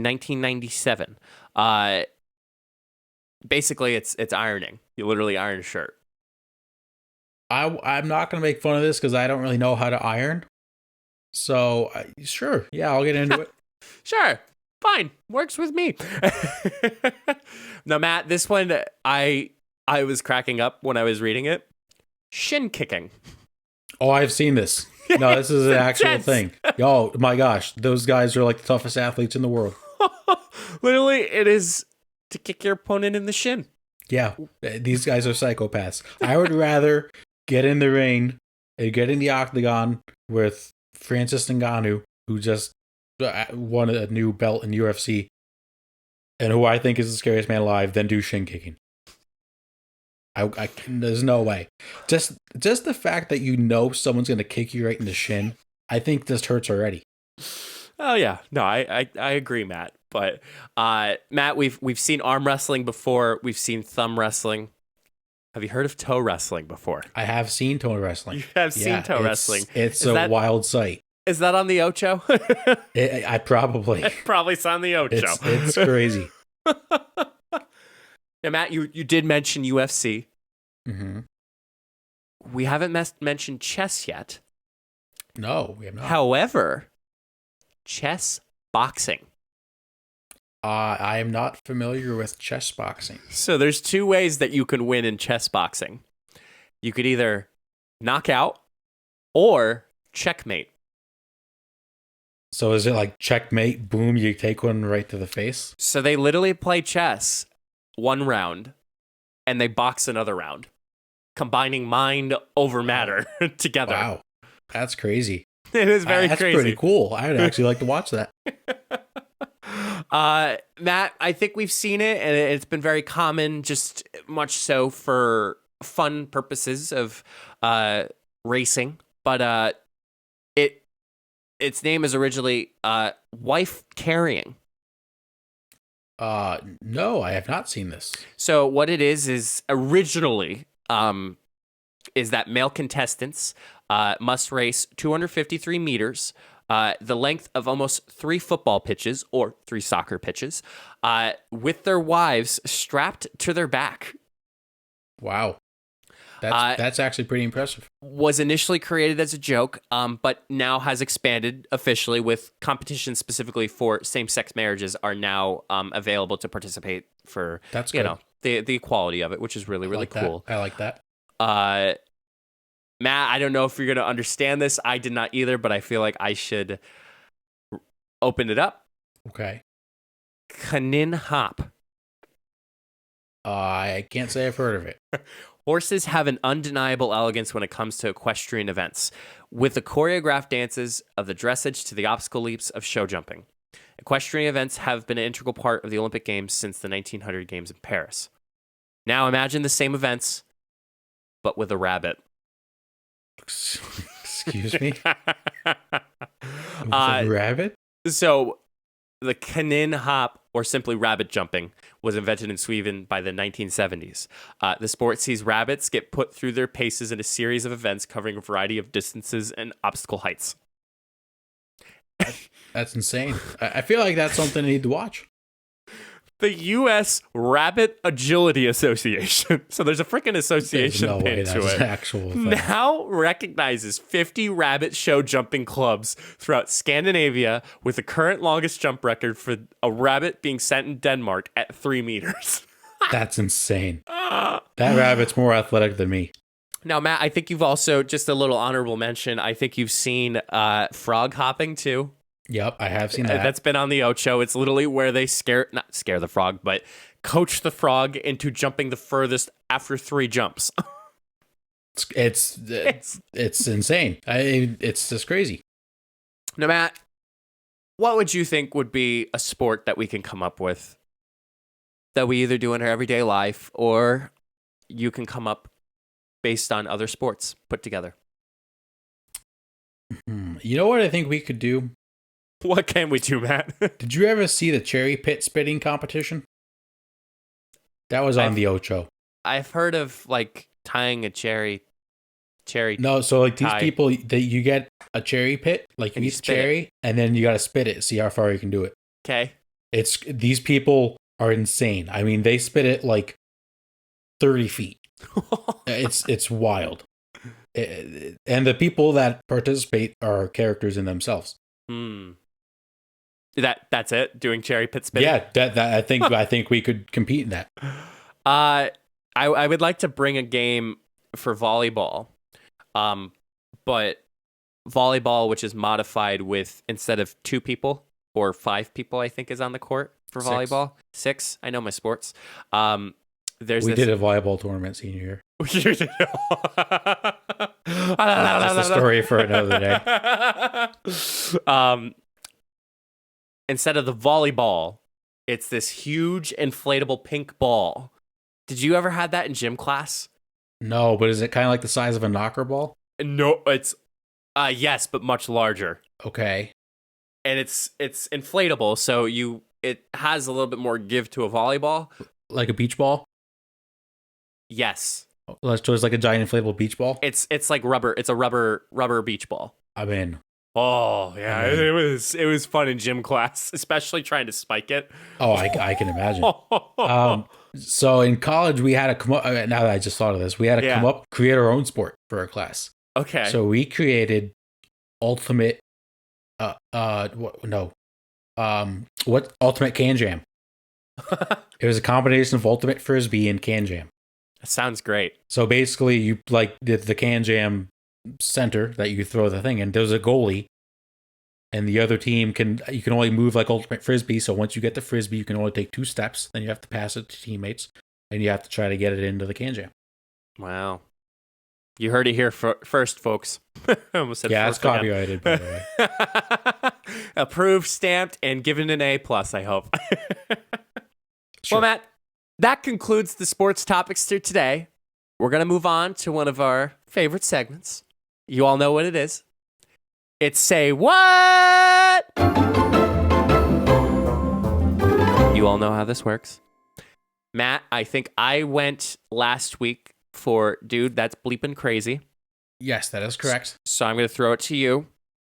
1997. Basically, it's ironing. You literally iron a shirt. I'm not going to make fun of this because I don't really know how to iron. So, sure. Yeah, I'll get into it. Sure. Fine. Works with me. No, Matt, this one, I was cracking up when I was reading it. Shin kicking. Oh, I've seen this. No, this is an actual thing. Oh, my gosh. Those guys are like the toughest athletes in the world. Literally, it is to kick your opponent in the shin. Yeah, these guys are psychopaths. I would rather get in the ring and get in the octagon with Francis Ngannou, who just won a new belt in UFC, and who I think is the scariest man alive, than do shin kicking. There's no way. Just the fact that someone's going to kick you right in the shin, I think this hurts already. Oh yeah, no, I agree, Matt. But Matt, we've seen arm wrestling before. We've seen thumb wrestling. Have you heard of toe wrestling before? I have seen toe wrestling. You have seen toe wrestling. It's a wild sight. Is that on the Ocho? I probably. Probably it's on the Ocho. It's crazy. Now, Matt, you did mention UFC. Mm-hmm. We haven't mentioned chess yet. No, we have not. However, chess boxing. I am not familiar with chess boxing. So there's 2 ways that you can win in chess boxing. You could either knock out or checkmate. So is it like checkmate, boom, you take one right to the face? So they literally play chess one round and they box another round, combining mind over matter together. Wow. That's crazy. It is very That's crazy. pretty cool. I'd actually like to watch that. Matt, I think we've seen it, and it's been very common, just much so for fun purposes of racing. But its name is originally wife carrying. No, I have not seen this. So what it is originally is that male contestants must race 253 meters, the length of almost 3 football pitches or 3 soccer pitches, with their wives strapped to their back. Wow. That's actually pretty impressive. Was initially created as a joke, but now has expanded officially with competition specifically for same-sex marriages are now available to participate for, That's good. The equality of it, which is really, really cool. I like that. Matt, I don't know if you're going to understand this. I did not either, but I feel like I should open it up. Okay. Kanin hop. I can't say I've heard of it. Horses have an undeniable elegance when it comes to equestrian events, with the choreographed dances of the dressage to the obstacle leaps of show jumping. Equestrian events have been an integral part of the Olympic Games since the 1900 Games in Paris. Now imagine the same events, but with a rabbit. Excuse me? A rabbit? So, the kanin hop, or simply rabbit jumping, was invented in Sweden by the 1970s. The sport sees rabbits get put through their paces in a series of events covering a variety of distances and obstacle heights. That's insane. I feel like that's something I need to watch. The U.S. Rabbit Agility Association, so there's a freaking association There's no way pinned to that's it, an actual thing. now recognizes 50 rabbit show jumping clubs throughout Scandinavia, with the current longest jump record for a rabbit being set in Denmark at 3 meters. That's insane. That rabbit's more athletic than me. Now, Matt, I think you've also, just a little honorable mention, I think you've seen frog hopping too. Yep, I have seen that. That's been on the Ocho. It's literally where they not scare the frog, but coach the frog into jumping the furthest after 3 jumps. It's insane. It's just crazy. Now, Matt, what would you think would be a sport that we can come up with that we either do in our everyday life, or you can come up based on other sports put together? You know what I think we could do? What can we do, Matt? Did you ever see the cherry pit spitting competition? That was on the Ocho. I've heard of like tying a cherry. No, so like these tie. people, that you get a cherry pit, like you eat the cherry, and then you got to spit it, see how far you can do it. Okay. These people are insane. I mean, they spit it like 30 feet. It's wild. And the people that participate are characters in themselves. That's it? Doing cherry pit spitting? Yeah, that I think we could compete in that. I would like to bring a game for volleyball. But volleyball, which is modified with, instead of 2 people or 5 people, I think is on the court for volleyball. 6. I know my sports. We did a volleyball tournament senior year. That's a story for another day. Instead of the volleyball, it's this huge inflatable pink ball. Did you ever have that in gym class? No, but is it kind of like the size of a knocker ball? No, it's yes, but much larger. Okay. And it's inflatable, so it has a little bit more give to a volleyball. Like a beach ball? Yes. So it's like a giant inflatable beach ball? It's like rubber. It's a rubber beach ball. I'm in. Oh yeah, it was fun in gym class, especially trying to spike it. Oh, I can imagine. So in college we had to come up. Now that I just thought of this, we had to come up, create our own sport for our class. Okay. So we created ultimate. Ultimate can jam. It was a combination of ultimate frisbee and can jam. That sounds great. So basically, you like did the can jam center that you throw the thing in. There's a goalie, and the other team you can only move like ultimate frisbee. So once you get the frisbee, you can only take 2 steps. Then you have to pass it to teammates, and you have to try to get it into the can jam. Wow. You heard it here first, folks. I almost said Yeah, it's first again. copyrighted, by the way. Approved, stamped, and given an A+, I hope. Sure. Well, Matt, that concludes the sports topics for today. We're going to move on to one of our favorite segments. You all know what it is. It's Say What? You all know how this works. Matt, I think I went last week for Dude, That's Bleeping Crazy. Yes, that is correct. So I'm going to throw it to you.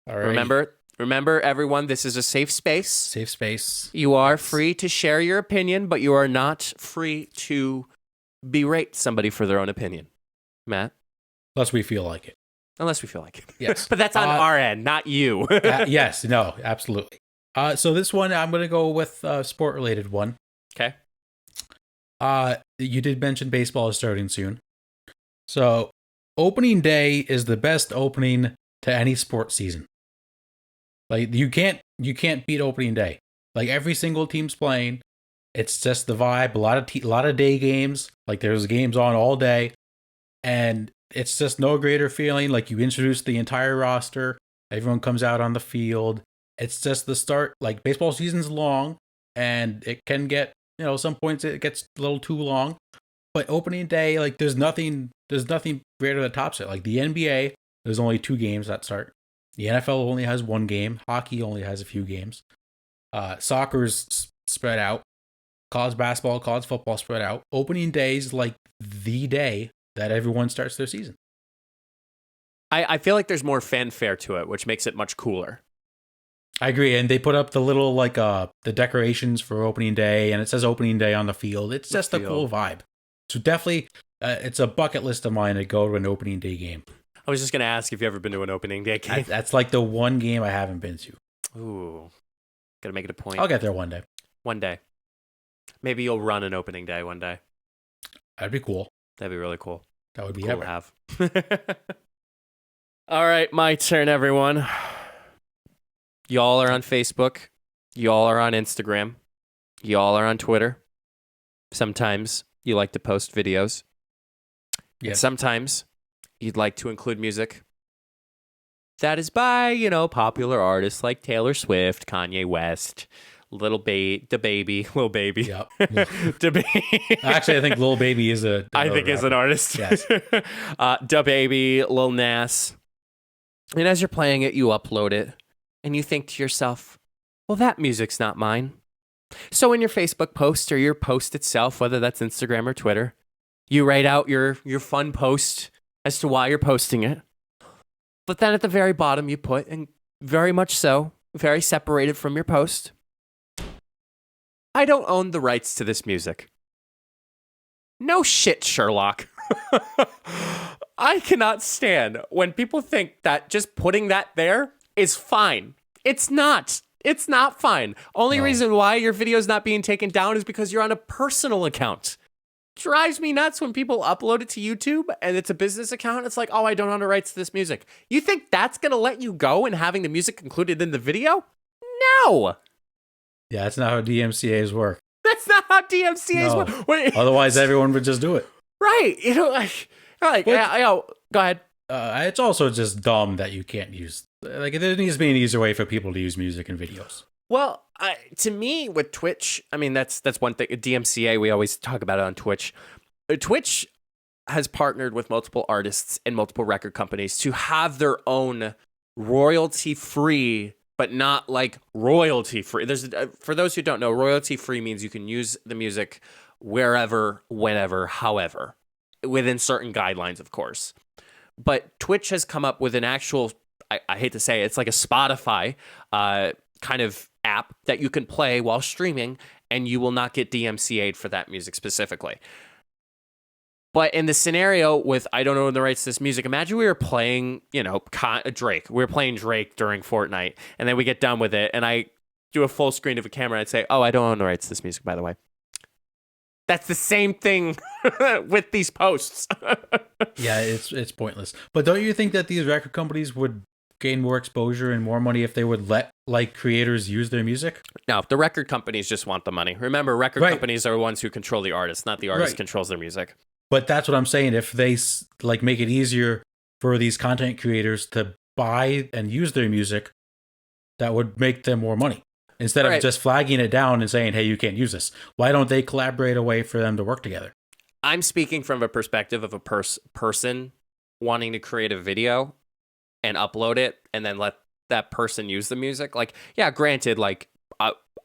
All right. Remember, everyone, this is a safe space. Safe space. You are free to share your opinion, but you are not free to berate somebody for their own opinion. Matt? Unless we feel like it. Unless we feel like it. Yes. But that's on our end, not you. Yes, no, absolutely. So this one, I'm going to go with a sport-related one. Okay. You did mention baseball is starting soon. So opening day is the best opening to any sports season. Like you can't beat opening day. Like every single team's playing. It's just the vibe. A lot of day games. Like there's games on all day, and it's just no greater feeling. Like you introduce the entire roster. Everyone comes out on the field. It's just the start. Like baseball season's long, and it can get, some points it gets a little too long. But opening day, like there's nothing greater that tops it. Like the NBA, there's only 2 games that start. The NFL only has 1 game. Hockey only has a few games. Soccer's spread out. College basketball, college football spread out. Opening day's like the day that everyone starts their season. I feel like there's more fanfare to it, which makes it much cooler. I agree, and they put up the little the decorations for opening day, and it says opening day on the field. It's just a cool vibe. So definitely, it's a bucket list of mine to go to an opening day game. I was just gonna ask if you ever been to an opening day game. That's like the one game I haven't been to. Ooh, gotta make it a point. I'll get there one day. One day, maybe you'll run an opening day one day. That'd be cool. That'd be really cool. That would be cool to have. All right, my turn, everyone. Y'all are on Facebook. Y'all are on Instagram. Y'all are on Twitter. Sometimes you like to post videos. Yeah. Sometimes you'd like to include music that is by, popular artists like Taylor Swift, Kanye West, Lil Baby. Yep. Actually, I think Lil Baby is is an artist. Yes. DaBaby, Lil Nas. And as you're playing it, you upload it, and you think to yourself, well, that music's not mine. So in your Facebook post or your post itself, whether that's Instagram or Twitter, you write out your fun post as to why you're posting it. But then at the very bottom, you put, and very much so, very separated from your post, I don't own the rights to this music. No shit, Sherlock. I cannot stand when people think that just putting that there is fine. It's not. It's not fine. Only reason why your video is not being taken down is because you're on a personal account. Drives me nuts when people upload it to YouTube and it's a business account. It's like, oh, I don't own the rights to this music. You think that's going to let you go and having the music included in the video? No. Yeah, that's not how DMCAs work. That's not how DMCAs work. Wait. Otherwise, everyone would just do it. Right. Go ahead. It's also just dumb that you can't use. Like, there needs to be an easier way for people to use music in videos. Well, to me, with Twitch, I mean, that's one thing. DMCA, we always talk about it on Twitch. Twitch has partnered with multiple artists and multiple record companies to have their own royalty-free, but not like royalty-free. For those who don't know, royalty-free means you can use the music wherever, whenever, however, within certain guidelines, of course. But Twitch has come up with an actual, I hate to say it, it's like a Spotify kind of app that you can play while streaming, and you will not get DMCA'd for that music specifically. But in the scenario with I don't own the rights to this music, imagine we were playing, Drake. We were playing Drake during Fortnite, and then we get done with it, and I do a full screen of a camera, and I'd say, oh, I don't own the rights to this music, by the way. That's the same thing with these posts. Yeah, it's pointless. But don't you think that these record companies would gain more exposure and more money if they would let like creators use their music? No, the record companies just want the money. Remember, record Right. companies are the ones who control the artist, not the artist Right. controls their music. But that's what I'm saying. If they like make it easier for these content creators to buy and use their music, that would make them more money. Instead of just flagging it down and saying, hey, you can't use this. Why don't they collaborate a way for them to work together? I'm speaking from a perspective of a person wanting to create a video and upload it and then let that person use the music. Like, yeah, granted, like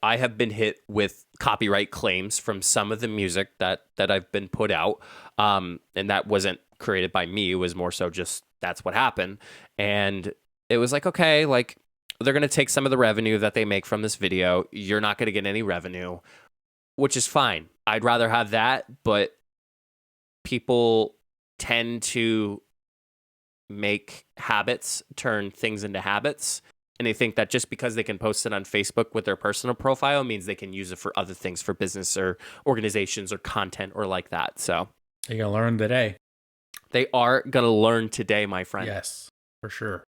I have been hit with copyright claims from some of the music that I've been put out. And that wasn't created by me. It was more so just that's what happened. And it was like, okay, like they're going to take some of the revenue that they make from this video. You're not going to get any revenue, which is fine. I'd rather have that, but people tend to make habits turn things into habits. And they think that just because they can post it on Facebook with their personal profile means they can use it for other things, for business or organizations or content or like that. So you're going to learn today. They are going to learn today, my friend. Yes, for sure.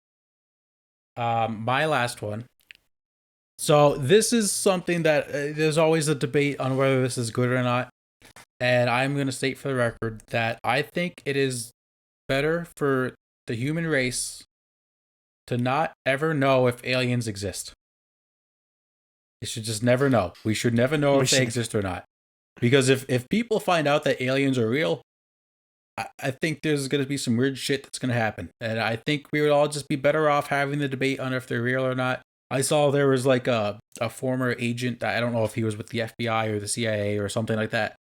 My last one. So this is something that there's always a debate on whether this is good or not. And I'm going to state for the record that I think it is better for the human race to not ever know if aliens exist. You should just never know. We should never know if they exist or not. Because if people find out that aliens are real, I think there's going to be some weird shit that's going to happen. And I think we would all just be better off having the debate on if they're real or not. I saw there was like a former agent, I don't know if he was with the FBI or the CIA or something like that.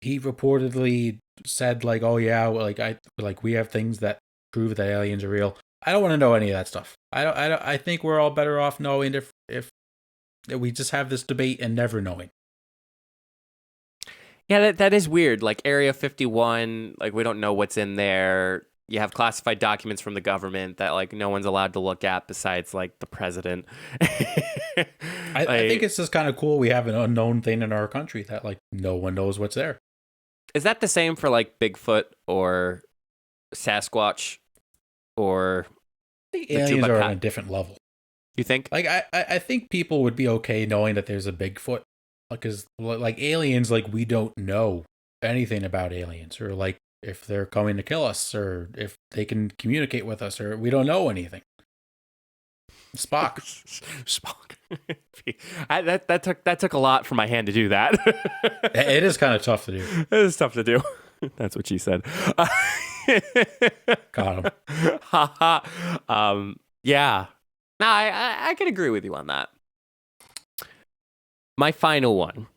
He reportedly said like, oh yeah, like we have things that prove that aliens are real. I don't want to know any of that stuff. I think we're all better off knowing if we just have this debate and never knowing. Yeah, that is weird. Like Area 51, like we don't know what's in there. You have classified documents from the government that like no one's allowed to look at besides like the president. I think it's just kind of cool. We have an unknown thing in our country that like no one knows what's there. Is that the same for like Bigfoot or Sasquatch or the aliens are on a different level? You think? Like I think people would be okay knowing that there's a Bigfoot, because like aliens, like we don't know anything about aliens, or like if they're coming to kill us, or if they can communicate with us, or we don't know anything. Spock. that took a lot for my hand to do that. It is kind of tough to do. It is tough to do. That's what she said. Got him. Yeah. No, I can agree with you on that. My final one.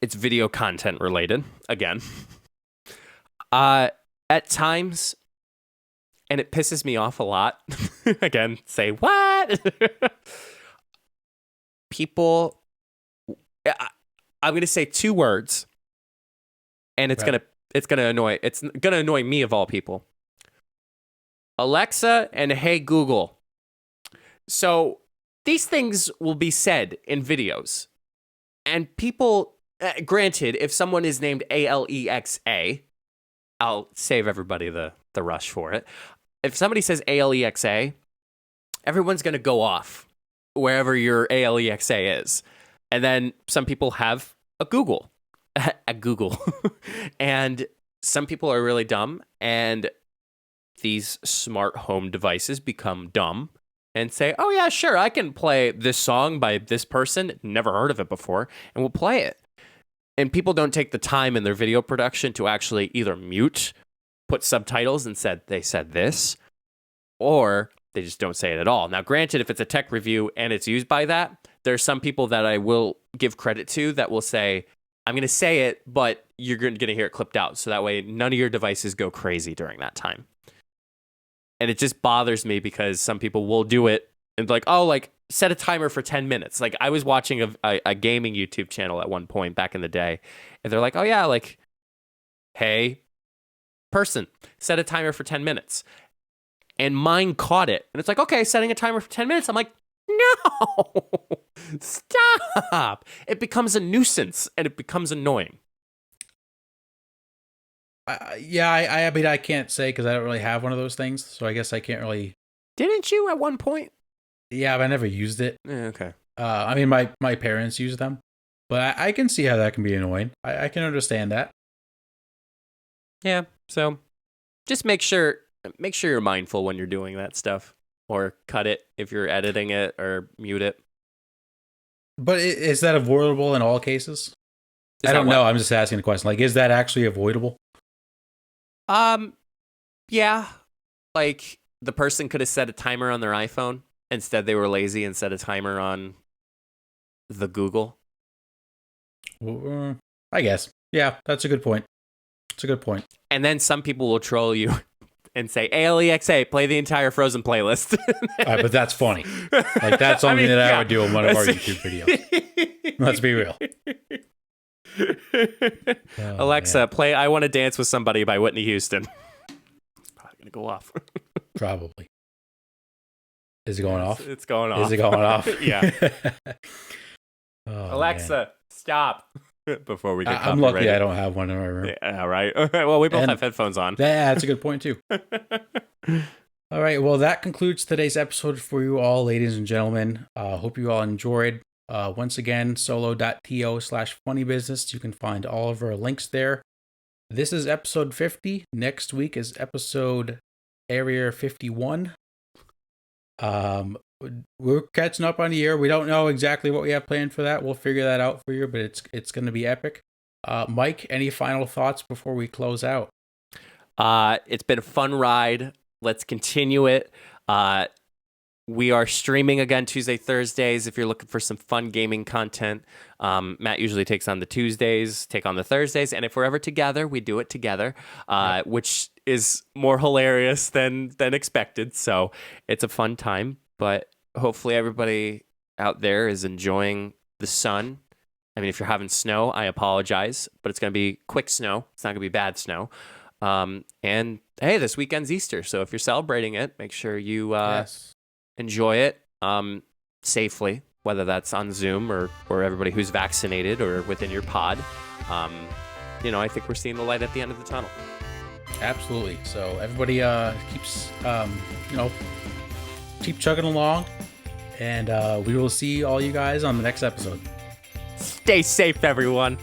It's video content related again. At times, and it pisses me off a lot. Again, say what? People, I'm gonna say two words, and it's gonna annoy me of all people. Alexa and Hey Google. So these things will be said in videos, and people. Granted, if someone is named Alexa, I'll save everybody the rush for it. If somebody says Alexa, everyone's going to go off wherever your Alexa is. And then some people have a Google. And some people are really dumb. And these smart home devices become dumb and say, oh, yeah, sure, I can play this song by this person. Never heard of it before. And we'll play it. And people don't take the time in their video production to actually either mute, put subtitles and they said this, or they just don't say it at all. Now, granted, if it's a tech review and it's used by that, there's some people that I will give credit to that will say, I'm going to say it, but you're going to hear it clipped out. So that way none of your devices go crazy during that time. And it just bothers me because some people will do it and like, oh, like, set a timer for 10 minutes. Like I was watching a gaming YouTube channel at one point back in the day, and they're like, oh yeah, like, hey, person, set a timer for 10 minutes. And mine caught it. And it's like, okay, setting a timer for 10 minutes. I'm like, no, stop. It becomes a nuisance and it becomes annoying. I mean, I can't say because I don't really have one of those things. So I guess I can't really Didn't you at one point? Yeah, but I never used it. Okay. I mean, my parents use them, but I can see how that can be annoying. I can understand that. Yeah. So just make sure you're mindful when you're doing that stuff, or cut it if you're editing it, or mute it. But is that avoidable in all cases? I don't know. I'm just asking the question. Like, is that actually avoidable? Yeah. Like, the person could have set a timer on their iPhone. Instead, they were lazy and set a timer on the Google. I guess. Yeah, that's a good point. It's a good point. And then some people will troll you and say, ALEXA, play the entire Frozen playlist. All right, but that's funny. Like, that's something I would do in one of our YouTube videos. Let's be real. Alexa, play I Want to Dance with Somebody by Whitney Houston. It's probably going to go off. Probably. Is it going off? It's going off. Is it going off? Yeah. Oh, Alexa, man. Stop. Before we get I'm lucky copyrighted. I don't have one in my room. Yeah, right. Well, we both have headphones on. Yeah, that's a good point, too. All right. Well, that concludes today's episode for you all, ladies and gentlemen. Hope you all enjoyed. Once again, solo.to/funnybusiness. You can find all of our links there. This is episode 50. Next week is episode Area 51. We're catching up on the year. We don't know exactly what we have planned for that. We'll figure that out for you, but it's going to be epic. Mike, any final thoughts before we close out? It's been a fun ride. Let's continue it. We are streaming again Tuesday, Thursdays. If you're looking for some fun gaming content, Matt usually takes on the Tuesdays, take on the Thursdays, and if we're ever together, we do it together, which is more hilarious than expected. So it's a fun time, but hopefully everybody out there is enjoying the sun. I mean, if you're having snow, I apologize, but it's going to be quick snow. It's not going to be bad snow. And hey, this weekend's Easter, so if you're celebrating it, make sure you enjoy it safely, whether that's on Zoom or everybody who's vaccinated or within your pod. I think we're seeing the light at the end of the tunnel. Absolutely. So everybody keep chugging along, and we will see all you guys on the next episode. Stay safe, everyone.